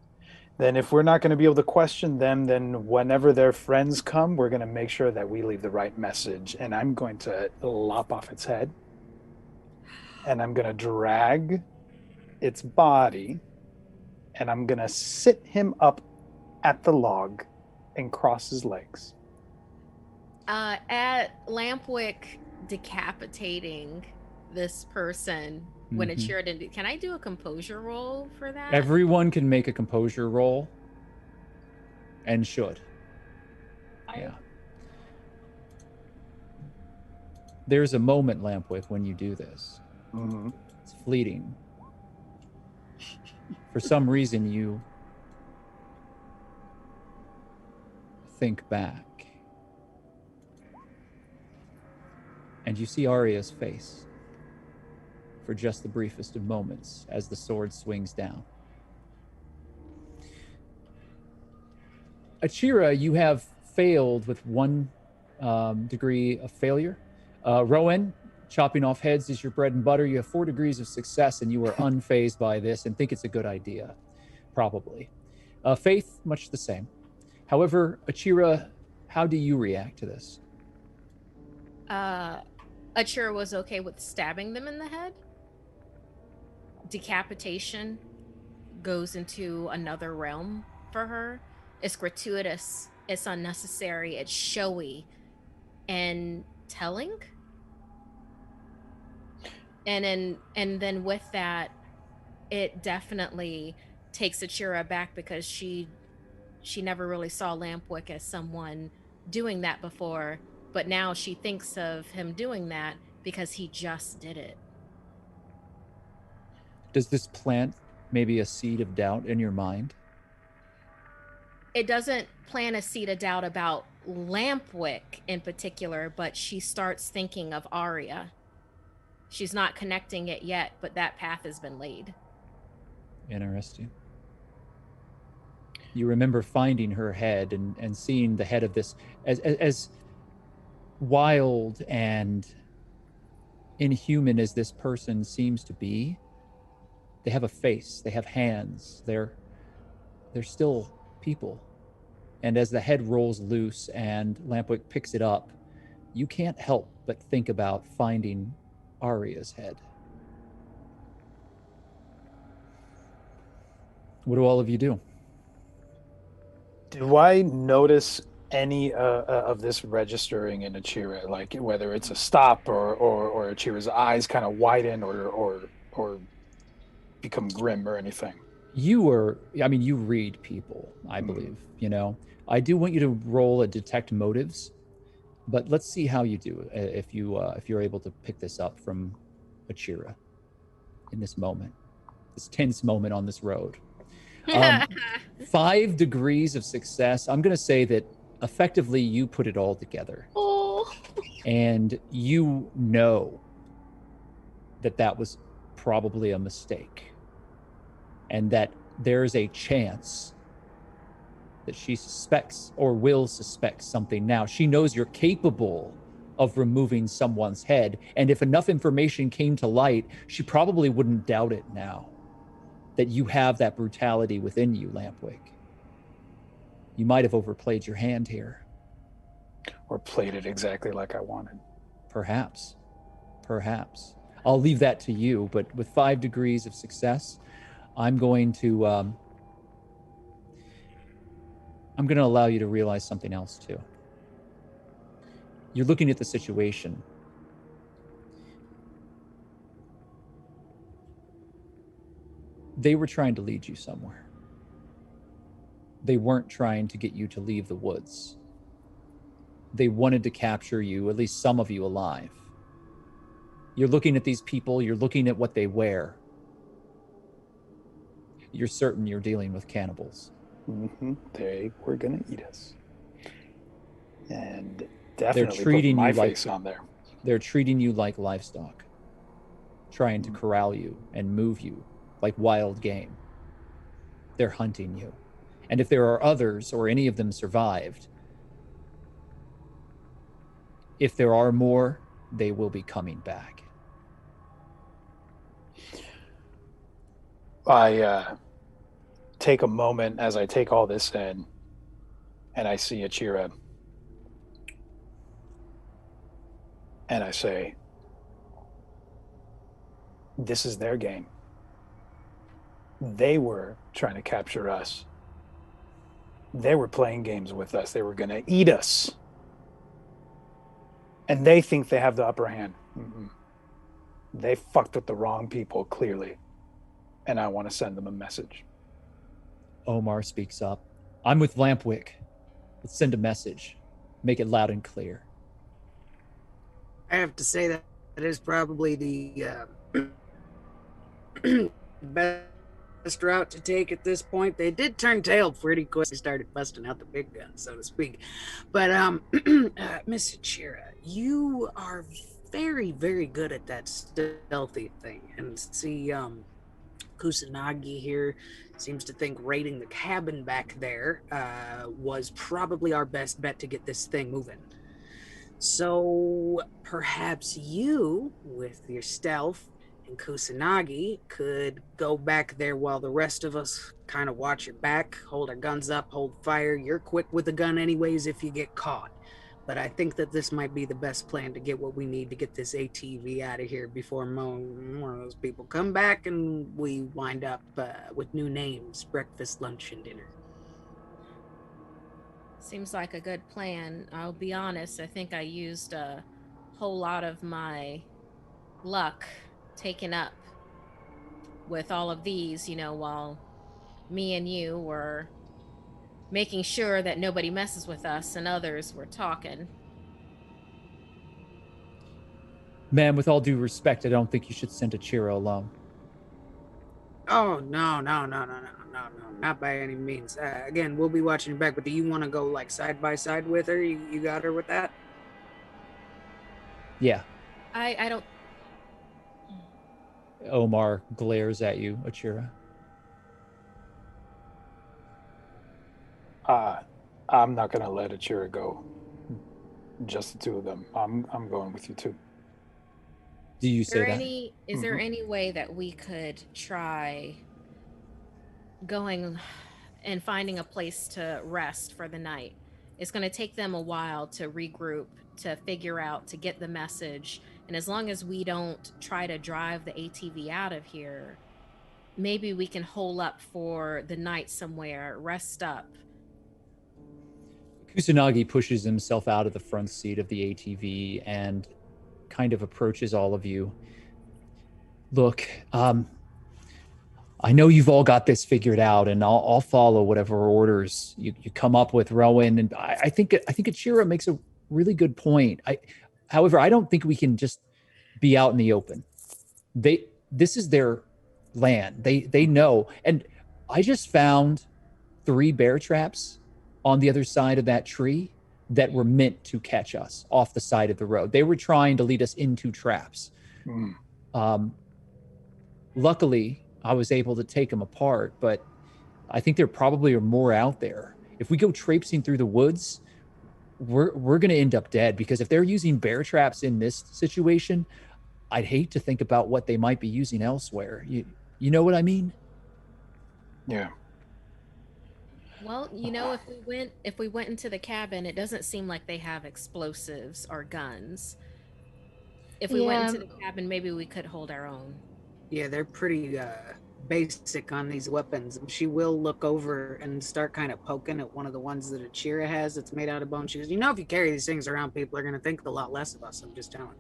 Then if we're not going to be able to question them, then whenever their friends come, we're going to make sure that we leave the right message. And I'm going to lop off its head. And I'm going to drag its body. And I'm going to sit him up at the log and cross his legs. At Lampwick decapitating this person, when Achira didn't, can I do a composure roll for that? Everyone can make a composure roll and should. Yeah. There's a moment, Lampwick, when you do this. Mm-hmm. It's fleeting. For some reason, you think back. And you see Arya's face for just the briefest of moments as the sword swings down. Achira, you have failed with one degree of failure. Rowan, chopping off heads is your bread and butter. You have 4 degrees of success, and you are unfazed by this and think it's a good idea, probably. Faith, much the same. However, Achira, how do you react to this? Achira was okay with stabbing them in the head. Decapitation goes into another realm for her. It's gratuitous, it's unnecessary, it's showy and telling. And then with that, it definitely takes Achira back because she never really saw Lampwick as someone doing that before, but now she thinks of him doing that because he just did it. Does this plant maybe a seed of doubt in your mind? It doesn't plant a seed of doubt about Lampwick in particular, but she starts thinking of Arya. She's not connecting it yet, but that path has been laid. Interesting. You remember finding her head and seeing the head of this as wild and inhuman as this person seems to be. They have a face, they have hands, they're still people. And as the head rolls loose and Lampwick picks it up, you can't help but think about finding Arya's head. What do all of you do? Do I notice any of this registering in Achira, like whether it's a stop or Achira's eyes kind of widen or become grim or anything? You read people, I believe, I do want you to roll a detect motives, but let's see how you do if you're able to pick this up from Achira in this moment, this tense moment on this road. 5 degrees of success. I'm going to say that effectively you put it all together. Oh. And you know that was probably a mistake. And that there's a chance that she suspects or will suspect something now. She knows you're capable of removing someone's head. And if enough information came to light, she probably wouldn't doubt it now. That you have that brutality within you, Lampwick. You might have overplayed your hand here. Or played it exactly like I wanted. Perhaps. I'll leave that to you, but with 5 degrees of success, I'm going to allow you to realize something else too. You're looking at the situation. They were trying to lead you somewhere. They weren't trying to get you to leave the woods. They wanted to capture you, at least some of you, alive. You're looking at these people, you're looking at what they wear. You're certain you're dealing with cannibals. Mm-hmm. They were going to eat us. And definitely put my face on there. They're treating you like livestock, trying to corral you and move you like wild game. They're hunting you. And if there are others or any of them survived, if there are more, they will be coming back. I take a moment as I take all this in, and I see Achira, and I say, this is their game. They were trying to capture us. They were playing games with us. They were going to eat us. And they think they have the upper hand. Mm-mm. They fucked with the wrong people, clearly. And I want to send them a message. Omar speaks up. I'm with Lampwick. Let's send a message. Make it loud and clear. I have to say that is probably the best route to take at this point. They did turn tail pretty quick. They started busting out the big guns, so to speak. But Miss Achira, you are very, very good at that stealthy thing. And see, Kusanagi here seems to think raiding the cabin back there was probably our best bet to get this thing moving. So perhaps you, with your stealth, and Kusanagi could go back there while the rest of us kind of watch your back, hold our guns up, hold fire. You're quick with a gun anyways if you get caught. But I think that this might be the best plan to get what we need to get this ATV out of here before more of those people come back and we wind up with new names, breakfast, lunch, and dinner. Seems like a good plan. I'll be honest, I think I used a whole lot of my luck taken up with all of these, while me and you were making sure that nobody messes with us and others were talking. Ma'am, with all due respect, I don't think you should send Achira alone. Oh, no, not by any means. Again, we'll be watching your back, but do you want to go like side by side with her? You got her with that? Yeah. I don't. Omar glares at you, Achira. I'm not gonna let Achira go. Just the two of them. I'm going with you too. Do you say that? Is there any way that we could try going and finding a place to rest for the night? It's going to take them a while to regroup, to figure out, to get the message. And as long as we don't try to drive the ATV out of here, maybe we can hole up for the night somewhere, rest up. Kusanagi pushes himself out of the front seat of the ATV and kind of approaches all of you. Look, I know you've all got this figured out, and I'll follow whatever orders you come up with, Rowan. And I think Achira makes a really good point. However, I don't think we can just be out in the open. This is their land. They know. And I just found 3 bear traps on the other side of that tree that were meant to catch us off the side of the road. They were trying to lead us into traps. Luckily, I was able to take them apart, but I think there probably are more out there. If we go traipsing through the woods, we're going to end up dead, because if they're using bear traps in this situation, I'd hate to think about what they might be using elsewhere. You know what I mean? Yeah. Well, if we went into the cabin, it doesn't seem like they have explosives or guns. If we went into the cabin, maybe we could hold our own. Yeah, they're pretty basic on these weapons. She will look over and start kind of poking at one of the ones that Achira has that's made out of bone. She goes, if you carry these things around, people are going to think a lot less of us. I'm just telling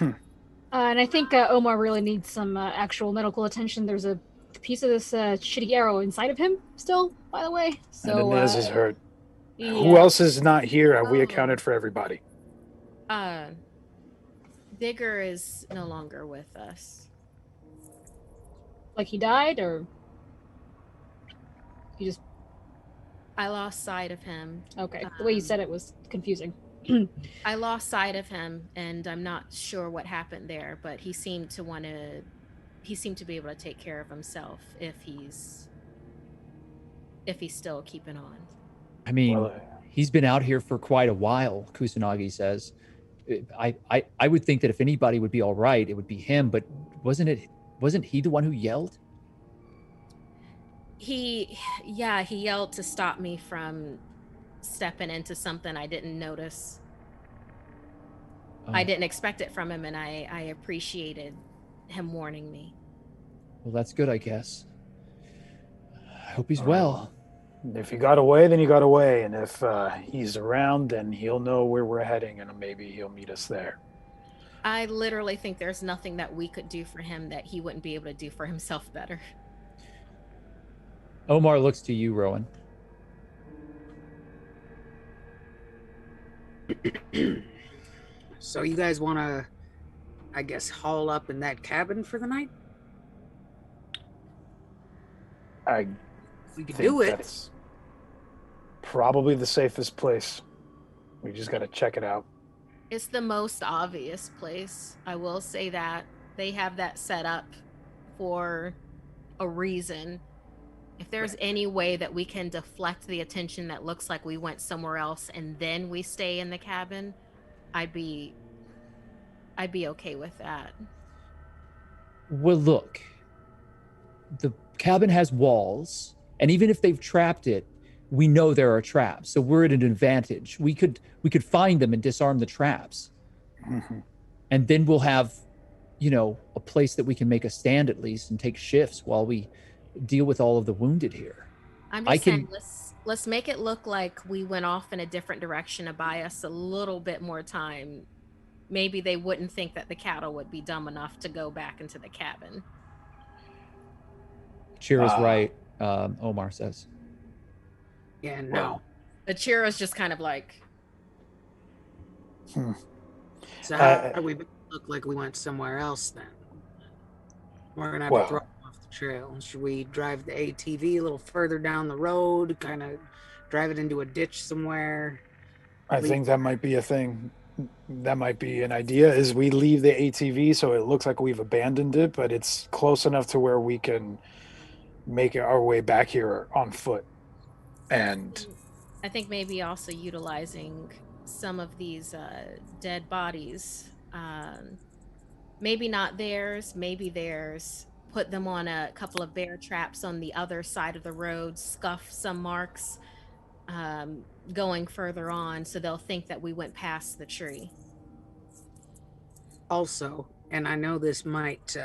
you. And I think Omar really needs some actual medical attention. There's a piece of this shitty arrow inside of him still, by the way. So And Inez is hurt. Yeah. Who else is not here? Have we accounted for everybody? Digger is no longer with us. Like he died, or he just... I lost sight of him. Okay, the way you said it was confusing. I lost sight of him, and I'm not sure what happened there, but he seemed to be able to take care of himself if he's still keeping on. I mean, he's been out here for quite a while, Kusanagi says. I would think that if anybody would be all right, it would be him, but wasn't he the one who yelled? He yelled to stop me from stepping into something I didn't notice. I didn't expect it from him, and I appreciated him warning me. Well, that's good, I guess. I hope he's well. If you got away, then you got away. And if he's around, then he'll know where we're heading, and maybe he'll meet us there. I literally think there's nothing that we could do for him that he wouldn't be able to do for himself better. Omar looks to you, Rowan. So you guys want to, I guess, haul up in that cabin for the night? We could do it. That's probably the safest place. We just got to check it out. It's the most obvious place. I will say that. They have that set up for a reason. If there's any way that we can deflect the attention that looks like we went somewhere else and then we stay in the cabin, I'd be okay with that. Well, look, the cabin has walls, and even if they've trapped it, we know there are traps, so we're at an advantage. We could find them and disarm the traps, and then we'll have, a place that we can make a stand at least and take shifts while we deal with all of the wounded here. I'm I just saying, can. let's make it look like we went off in a different direction to buy us a little bit more time. Maybe they wouldn't think that the cattle would be dumb enough to go back into the cabin. Chira's right. Omar says. Yeah, no. Well. Achira's just kind of like. So how we look like we went somewhere else then? We're gonna have to throw off the trail. Should we drive the ATV a little further down the road, kind of drive it into a ditch somewhere? I think that might be a thing. That might be an idea, is we leave the ATV so it looks like we've abandoned it, but it's close enough to where we can make our way back here on foot. And I think maybe also utilizing some of these dead bodies, maybe not theirs, maybe theirs, put them on a couple of bear traps on the other side of the road, scuff some marks going further on, so they'll think that we went past the tree. Also, and I know this might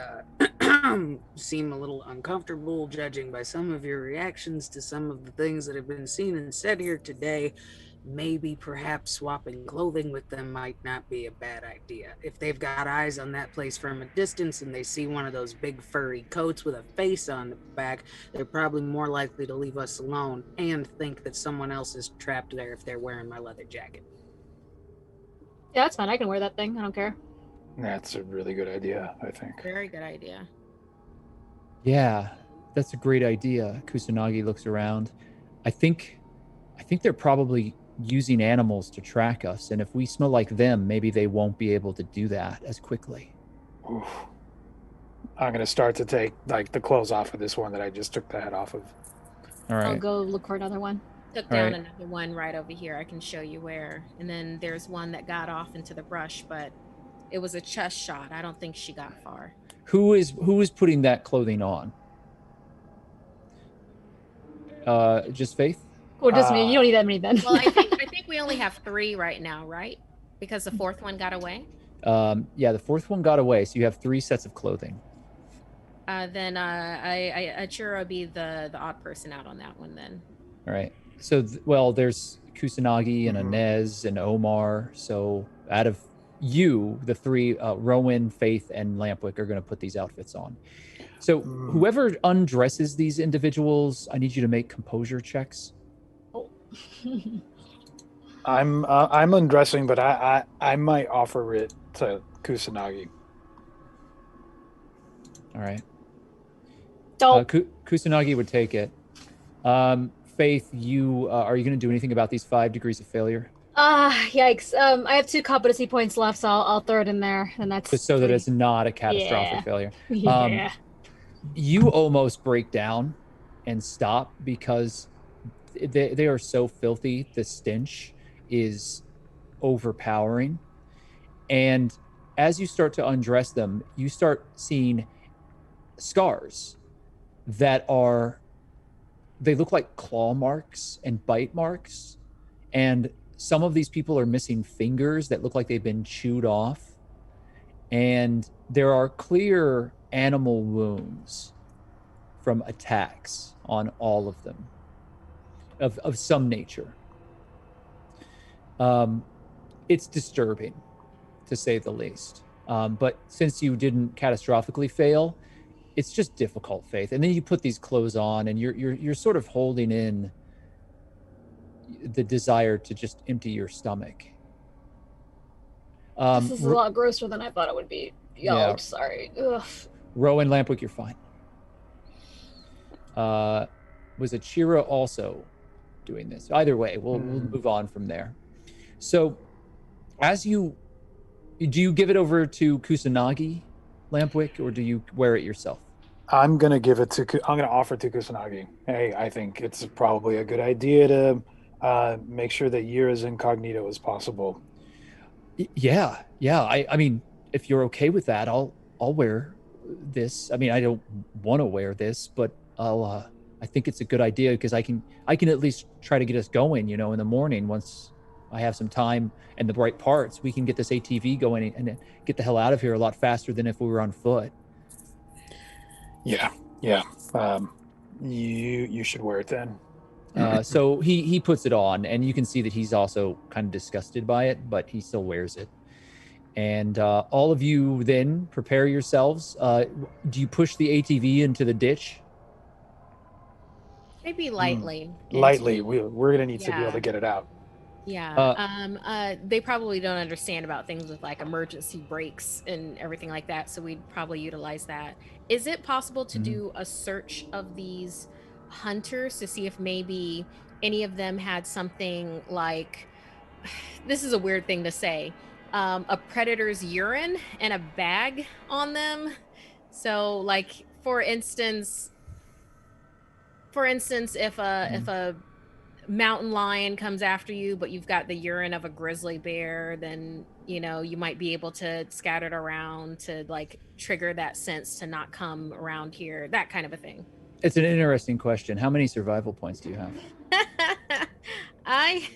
seem a little uncomfortable judging by some of your reactions to some of the things that have been seen and said here today, maybe perhaps swapping clothing with them might not be a bad idea. If they've got eyes on that place from a distance and they see one of those big furry coats with a face on the back, they're probably more likely to leave us alone and think that someone else is trapped there if they're wearing my leather jacket. Yeah, that's fine. I can wear that thing. I don't care. that's a really good idea, I think. Very good idea. Yeah, that's a great idea. Kusanagi looks around. I think they're probably using animals to track us, and if we smell like them, maybe they won't be able to do that as quickly. Oof. I'm going to start to take the clothes off of this one that I just took the head off of. All right. I'll go look for another one. Took down another one right over here. I can show you where. And then there's one that got off into the brush, but it was a chest shot. I don't think she got far. Who is putting that clothing on? Just Faith? Well, just me. You don't need that many then. Well, I think we only have 3 right now, right? Because the 4th one got away. Yeah, the 4th one got away, so you have 3 sets of clothing. Then Achiro be the odd person out on that one then. All right. So, there's Kusanagi and Inez and Omar. So out of you, the 3, Rowan, Faith, and Lampwick are going to put these outfits on. So whoever undresses these individuals, I need you to make composure checks. Oh. I'm undressing, but I might offer it to Kusanagi. All right. Don't. Kusanagi would take it. Faith, you are you going to do anything about these 5 degrees of failure? Yikes. I have 2 competency points left, so I'll throw it in there, and that's just so that it's not a catastrophic failure. Yeah. You almost break down and stop because they are so filthy. The stench is overpowering. And as you start to undress them, you start seeing scars that they look like claw marks and bite marks. And some of these people are missing fingers that look like they've been chewed off. And there are clear animal wounds from attacks on all of them of some nature. It's disturbing, to say the least. But since you didn't catastrophically fail, it's just difficult, Faith. And then you put these clothes on, and you're sort of holding in the desire to just empty your stomach. This is a lot grosser than I thought it would be. Yeah. Sorry. Ugh. Rowan, Lampwick, you're fine. Was Achiro also doing this? Either way, we'll move on from there. So, do you give it over to Kusanagi, Lampwick, or do you wear it yourself? I'm gonna offer it to Kusanagi. Hey, I think it's probably a good idea to make sure that you're as incognito as possible. Yeah. I mean, if you're okay with that, I'll wear this. I mean, I don't want to wear this, but I'll I think it's a good idea because I can at least try to get us going, in the morning once I have some time and the right parts. We can get this ATV going and get the hell out of here a lot faster than if we were on foot. Yeah. You should wear it then. So he puts it on, and you can see that he's also kind of disgusted by it, but he still wears it. And all of you then prepare yourselves. Do you push the ATV into the ditch? Maybe lightly. Lightly. We're gonna need to be able Yeah. to get it out. Yeah. They probably don't understand about things with like emergency brakes and everything like that, so we'd probably utilize that. Is it possible to do a search of these hunters to see if maybe any of them had something like this is a weird thing to say, a predator's urine and a bag on them? So like for instance, if a mountain lion comes after you, but you've got the urine of a grizzly bear, then you might be able to scatter it around to like trigger that sense to not come around here, that kind of a thing. It's an interesting question. How many survival points do you have? I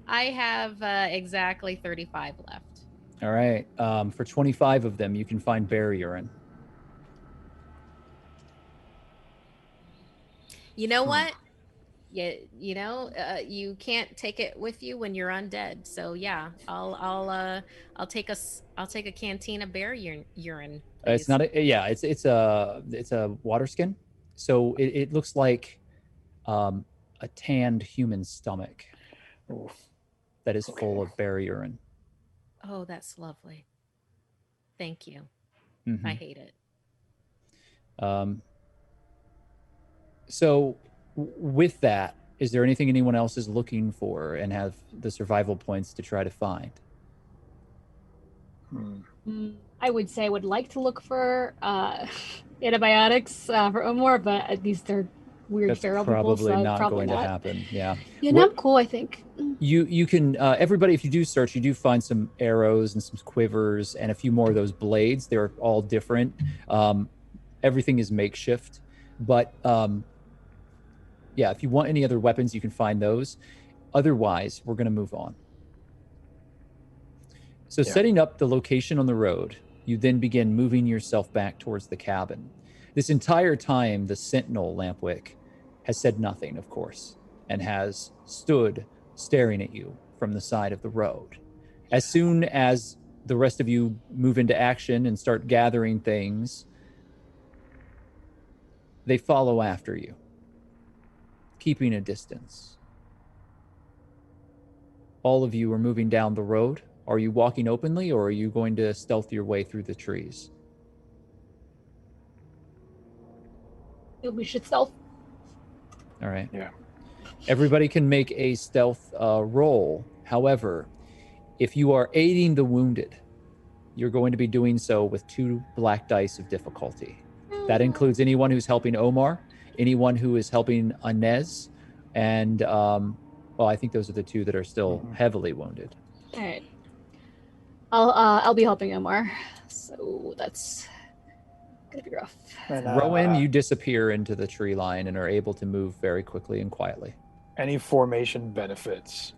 have exactly 35 left. All right. For 25 of them, you can find bear urine. You know what? You can't take it with you when you're undead. So yeah, I'll take a canteen of bear urine. It's not it's a water skin. So it looks like a tanned human stomach that is full of bear urine. Oh, that's lovely. Thank you. Mm-hmm. I hate it. So with that, is there anything anyone else is looking for and have the survival points to try to find? I would say I would like to look for antibiotics for Omar, but these are weird That's feral people, so not probably going not. to happen. Yeah. Yeah, not cool, I think. You can everybody, if you do search, you do find some arrows and some quivers and a few more of those blades. They're all different. Everything is makeshift, but yeah, if you want any other weapons, you can find those. Otherwise, we're going to move on. So setting up the location on the road, you then begin moving yourself back towards the cabin. This entire time, the sentinel, Lampwick, has said nothing, of course, and has stood staring at you from the side of the road. As soon as the rest of you move into action and start gathering things, they follow after you, keeping a distance. All of you are moving down the road. Are you walking openly, or are you going to stealth your way through the trees? We should stealth. All right. Yeah. Everybody can make a stealth roll. However, if you are aiding the wounded, you're going to be doing so with 2 black dice of difficulty. That includes anyone who's helping Omar, anyone who is helping Inez, and I think those are the 2 that are still heavily wounded. All right. I'll be helping Omar, so that's gonna be rough. And, Rowan, you disappear into the tree line and are able to move very quickly and quietly. Any formation benefits?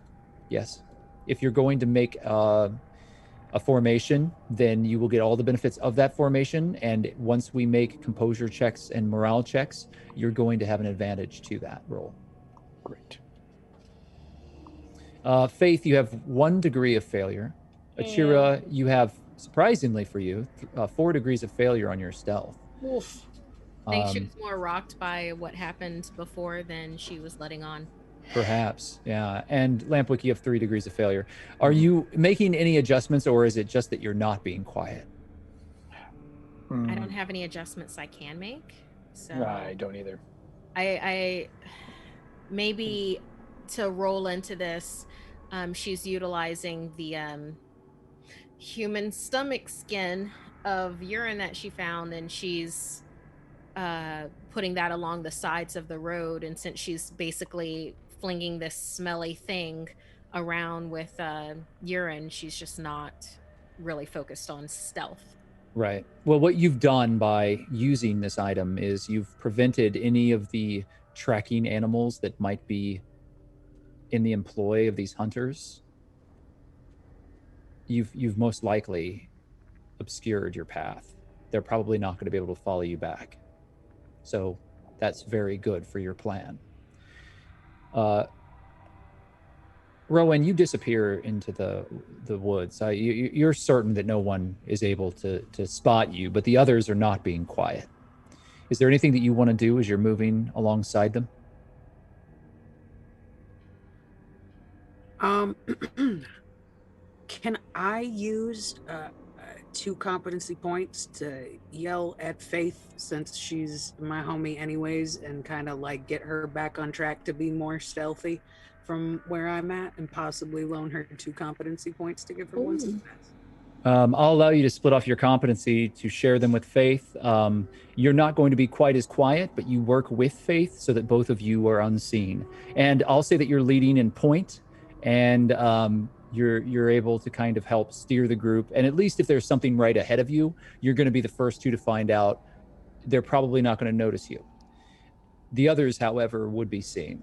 Yes. If you're going to make a formation, then you will get all the benefits of that formation. And once we make composure checks and morale checks, you're going to have an advantage to that roll. Great. Faith, you have 1 degree of failure. Achira, you have, surprisingly for you, 4 degrees of failure on your stealth. Oof. I think she was more rocked by what happened before than she was letting on. Perhaps, yeah. And Lampwick, you have 3 degrees of failure. Are you making any adjustments, or is it just that you're not being quiet? I don't have any adjustments I can make. So I don't either. I maybe to roll into this, she's utilizing the human stomach skin of urine that she found, and she's putting that along the sides of the road. And since she's basically flinging this smelly thing around with urine, she's just not really focused on stealth. Right. Well, what you've done by using this item is you've prevented any of the tracking animals that might be in the employ of these hunters, you've most likely obscured your path. They're probably not going to be able to follow you back. So that's very good for your plan. Rowan, you disappear into the woods. You're certain that no one is able to spot you, but the others are not being quiet. Is there anything that you want to do as you're moving alongside them? Can I use 2 competency points to yell at Faith, since she's my homie anyways, and kind of like get her back on track to be more stealthy from where I'm at, and possibly loan her 2 competency points to give her 1 success? I'll allow you to split off your competency to share them with Faith. You're not going to be quite as quiet, but you work with Faith so that both of you are unseen. And I'll say that you're leading in point, and you're able to kind of help steer the group. And at least if there's something right ahead of you, you're going to be the first 2 to find out. They're probably not going to notice you. The others, however, would be seen.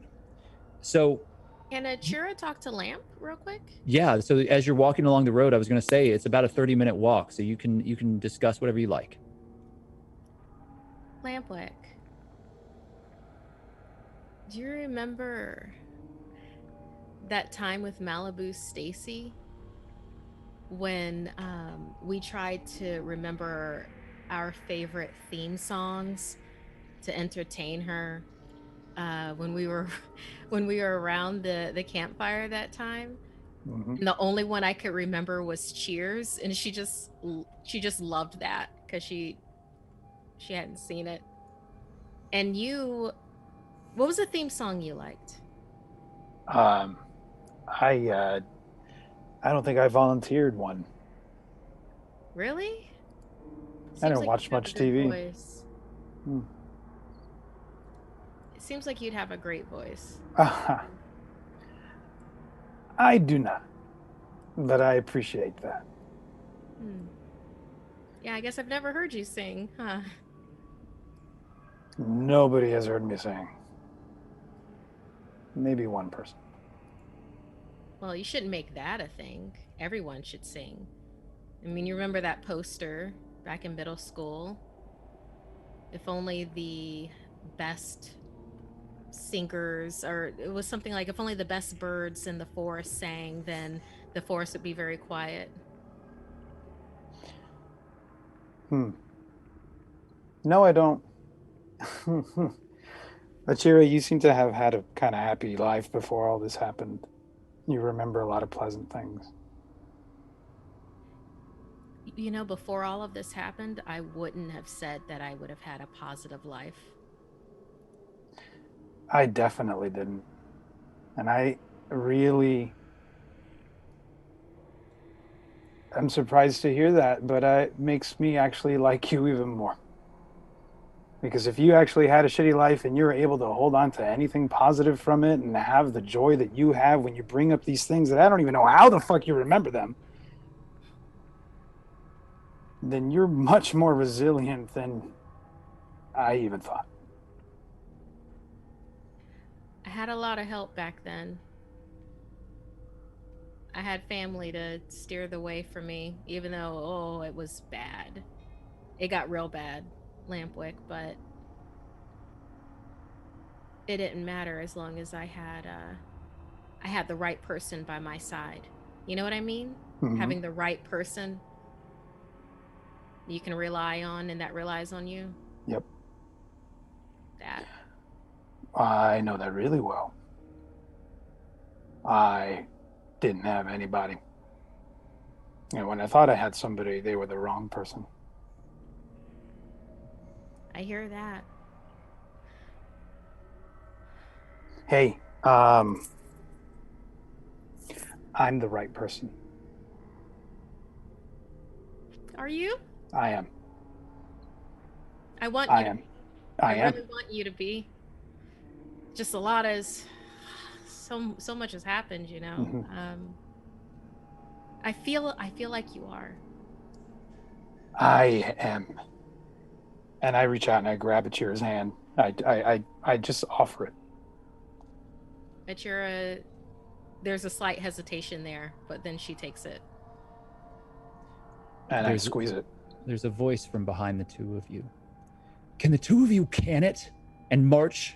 So Can Chira talk to Lamp real quick? yeah, so as you're walking along the road, I was going to say it's about a 30-minute walk, so you can discuss whatever you like. Lampwick, do you remember that time with Malibu Stacy when we tried to remember our favorite theme songs to entertain her when we were around the campfire that time? Mhm. And the only one I could remember was Cheers, and she just loved that because she hadn't seen it. And what was the theme song you liked? I don't think I volunteered one. Really? I Seems don't like watch you'd have a much good TV. voice. It seems like you'd have a great voice. I do not, but I appreciate that. Yeah, I guess I've never heard you sing, huh? Nobody has heard me sing. Maybe one person. Well, you shouldn't make that a thing. Everyone should sing. I mean, you remember that poster back in middle school? If only the best singers, or it was something like, if only the best birds in the forest sang, then the forest would be very quiet. No, I don't. Achira, you seem to have had a kind of happy life before all this happened. You remember a lot of pleasant things. You know, before all of this happened, I wouldn't have said that I would have had a positive life. I definitely didn't. And I'm surprised to hear that, but it makes me actually like you even more. Because if you actually had a shitty life and you're able to hold on to anything positive from it and have the joy that you have when you bring up these things that I don't even know how the fuck you remember them, then you're much more resilient than I even thought. I had a lot of help back then. I had family to steer the way for me, even though, it was bad. It got real bad, Lampwick, but it didn't matter as long as I had the right person by my side. You know what I mean? Mhm. Having the right person you can rely on and that relies on you. Yep. That. I know that really well. I didn't have anybody. And when I thought I had somebody, they were the wrong person. I hear that. Hey, I'm the right person. Are you? I am. I want I you am. to be. I am. really want you to be. Just a lot is so much has happened, you know. Mhm. I feel like you are. I am. And I reach out and I grab Achira's hand I just offer it. Achira, there's a slight hesitation there, but then she takes it. And I squeeze it. There's a voice from behind the two of you. Can the two of you can it and march?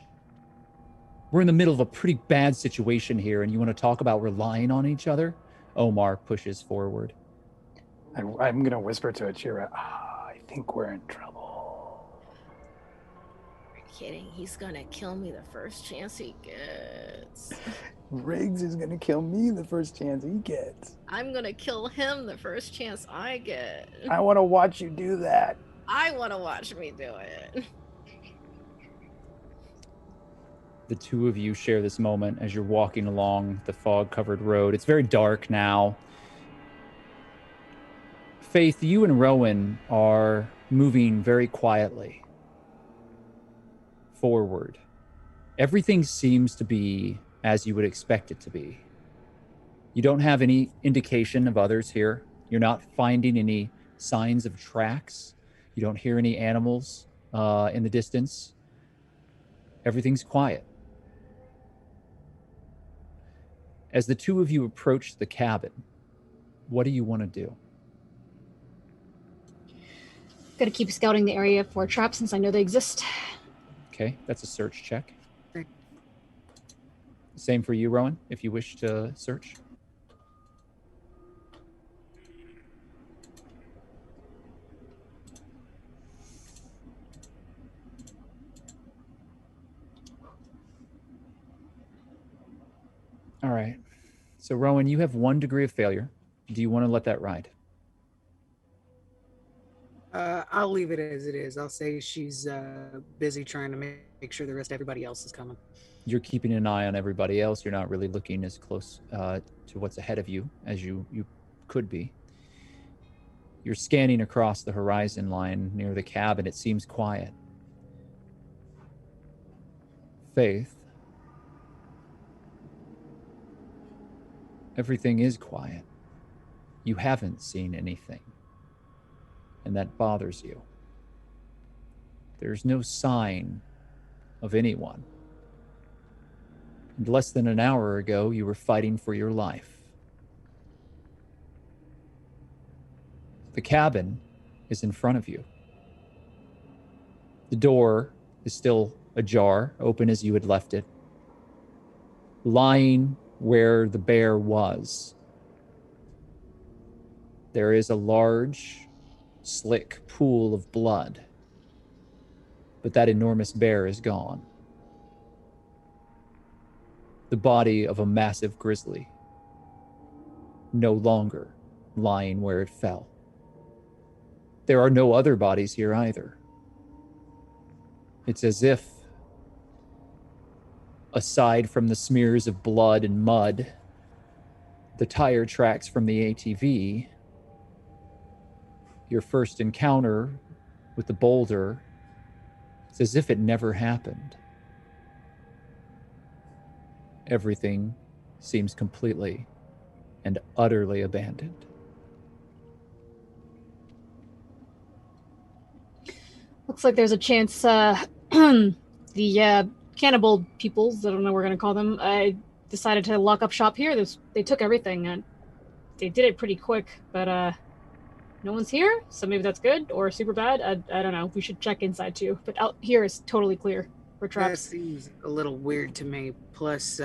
We're in the middle of a pretty bad situation here, and you want to talk about relying on each other? Omar pushes forward. I'm going to whisper to Achira, I think we're in trouble. You're kidding. He's going to kill me the first chance he gets. Riggs is going to kill me the first chance he gets. I'm going to kill him the first chance I get. I want to watch you do that. I want to watch me do it. The two of you share this moment as you're walking along the fog-covered road. It's very dark now. Faith, you and Rowan are moving very quietly forward. Everything seems to be as you would expect it to be. You don't have any indication of others here. You're not finding any signs of tracks. You don't hear any animals in the distance. Everything's quiet. As the two of you approach the cabin, what do you want to do? Gotta keep scouting the area for traps since I know they exist. Okay, that's a search check. Okay. Same for you, Rowan, if you wish to search. All right. So, Rowan, you have 1 degree of failure. Do you want to let that ride? I'll leave it as it is. I'll say she's busy trying to make sure the rest of everybody else is coming. You're keeping an eye on everybody else. You're not really looking as close to what's ahead of you as you could be. You're scanning across the horizon line near the cabin. It seems quiet. Faith, everything is quiet. You haven't seen anything, and that bothers you. There's no sign of anyone. And less than an hour ago, you were fighting for your life. The cabin is in front of you. The door is still ajar, open as you had left it. Lying where the bear was, there is a large, slick pool of blood. But that enormous bear is gone. The body of a massive grizzly, no longer lying where it fell. There are no other bodies here either. It's as if, aside from the smears of blood and mud, the tire tracks from the ATV, your first encounter with the boulder, it's as if it never happened. Everything seems completely and utterly abandoned. Looks like there's a chance the cannibal peoples, I don't know what we're going to call them, decided to lock up shop here. They took everything, and they did it pretty quick, but no one's here, so maybe that's good or super bad. I don't know. We should check inside too, but out here is totally clear for That traps. seems a little weird to me. Plus,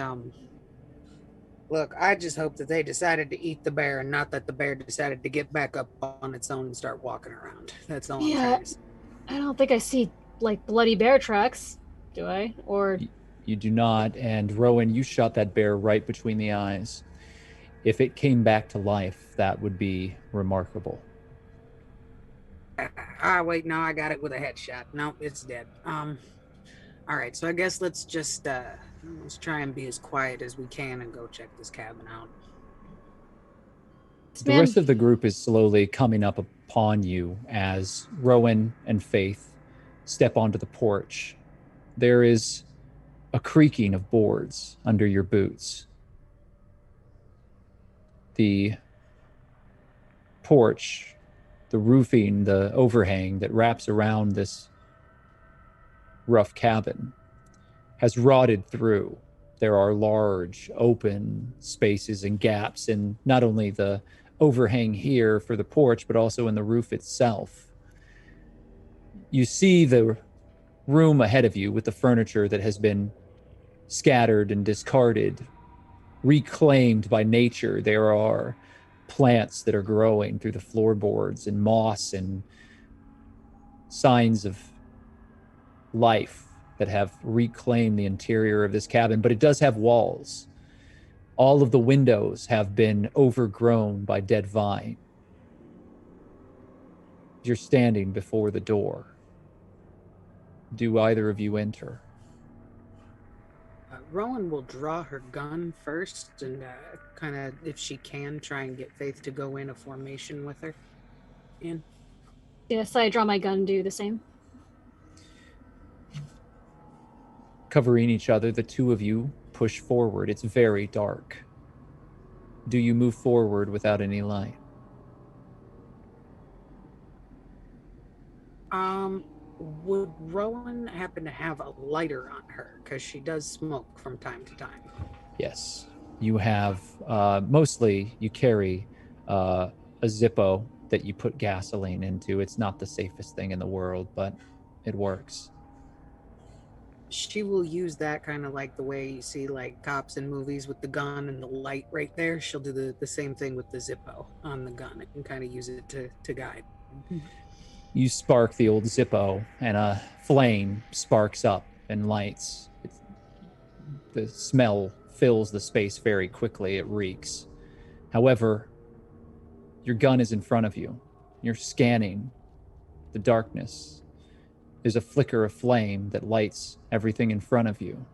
look, I just hope that they decided to eat the bear and not that the bear decided to get back up on its own and start walking around. That's all I'm trying to say. I don't think I see, like, bloody bear tracks, do I? Or You do not, and Rowan, you shot that bear right between the eyes. If it came back to life, that would be remarkable. Wait, no, I got it with a headshot. No, it's dead. All right, so I guess let's just let's try and be as quiet as we can and go check this cabin out. The rest of the group is slowly coming up upon you as Rowan and Faith step onto the porch. There is a creaking of boards under your boots. The porch, the roofing, the overhang that wraps around this rough cabin has rotted through. There are large open spaces and gaps in not only the overhang here for the porch, but also in the roof itself. You see the room ahead of you with the furniture that has been scattered and discarded, reclaimed by nature. There are plants that are growing through the floorboards and moss and signs of life that have reclaimed the interior of this cabin, but it does have walls. All of the windows have been overgrown by dead vine. You're standing before the door. Do either of you enter? Rowan will draw her gun first and kind of, if she can, try and get Faith to go in a formation with her. In. Yes, I draw my gun, do the same. Covering each other, the two of you push forward. It's very dark. Do you move forward without any light? Would Rowan happen to have a lighter on her? Because she does smoke from time to time. Yes. You have, mostly you carry a Zippo that you put gasoline into. It's not the safest thing in the world, but it works. She will use that kind of like the way you see like cops in movies with the gun and the light right there. She'll do the same thing with the Zippo on the gun and kind of use it to guide. You spark the old Zippo, and a flame sparks up and lights. The smell fills the space very quickly. It reeks. However, your gun is in front of you. You're scanning the darkness. There's a flicker of flame that lights everything in front of you.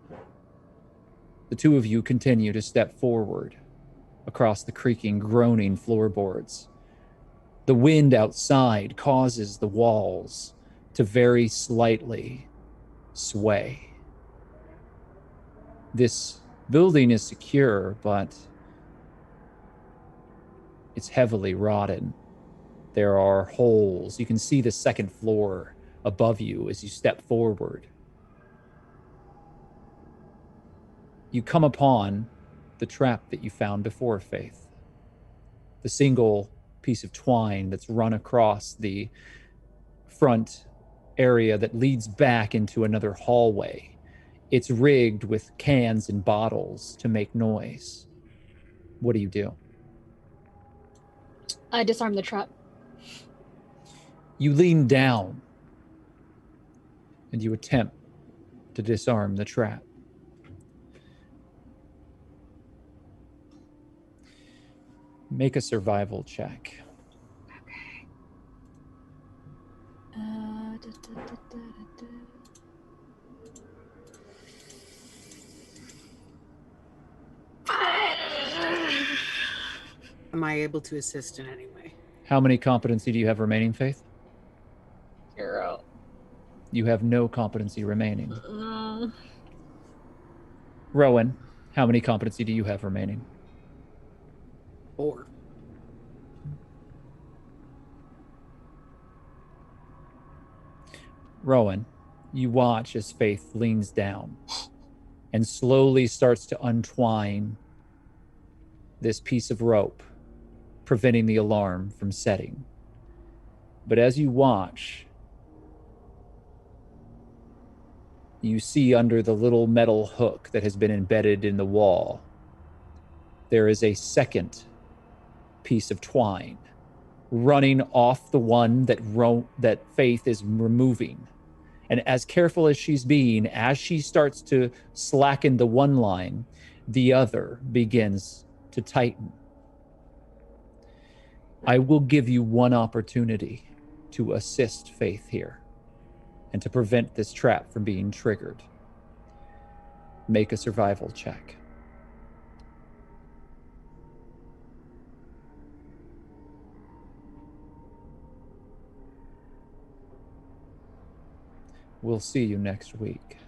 The two of you continue to step forward across the creaking, groaning floorboards. The wind outside causes the walls to very slightly sway. This building is secure, but it's heavily rotted. There are holes. You can see the second floor above you as you step forward. You come upon the trap that you found before, Faith. The single piece of twine that's run across the front area that leads back into another hallway. It's rigged with cans and bottles to make noise. What do you do? I disarm the trap. You lean down and you attempt to disarm the trap. Make a survival check. Okay. Am I able to assist in any way? How many competency do you have remaining, Faith? 0. You have no competency remaining. Rowan, how many competency do you have remaining? 4. Rowan, you watch as Faith leans down and slowly starts to untwine this piece of rope, preventing the alarm from setting. But as you watch, you see under the little metal hook that has been embedded in the wall, there is a second piece of twine running off the one that Faith is removing. And as careful as she's being, as she starts to slacken the one line, the other begins to tighten. I will give you one opportunity to assist Faith here and to prevent this trap from being triggered. Make a survival check. We'll see you next week.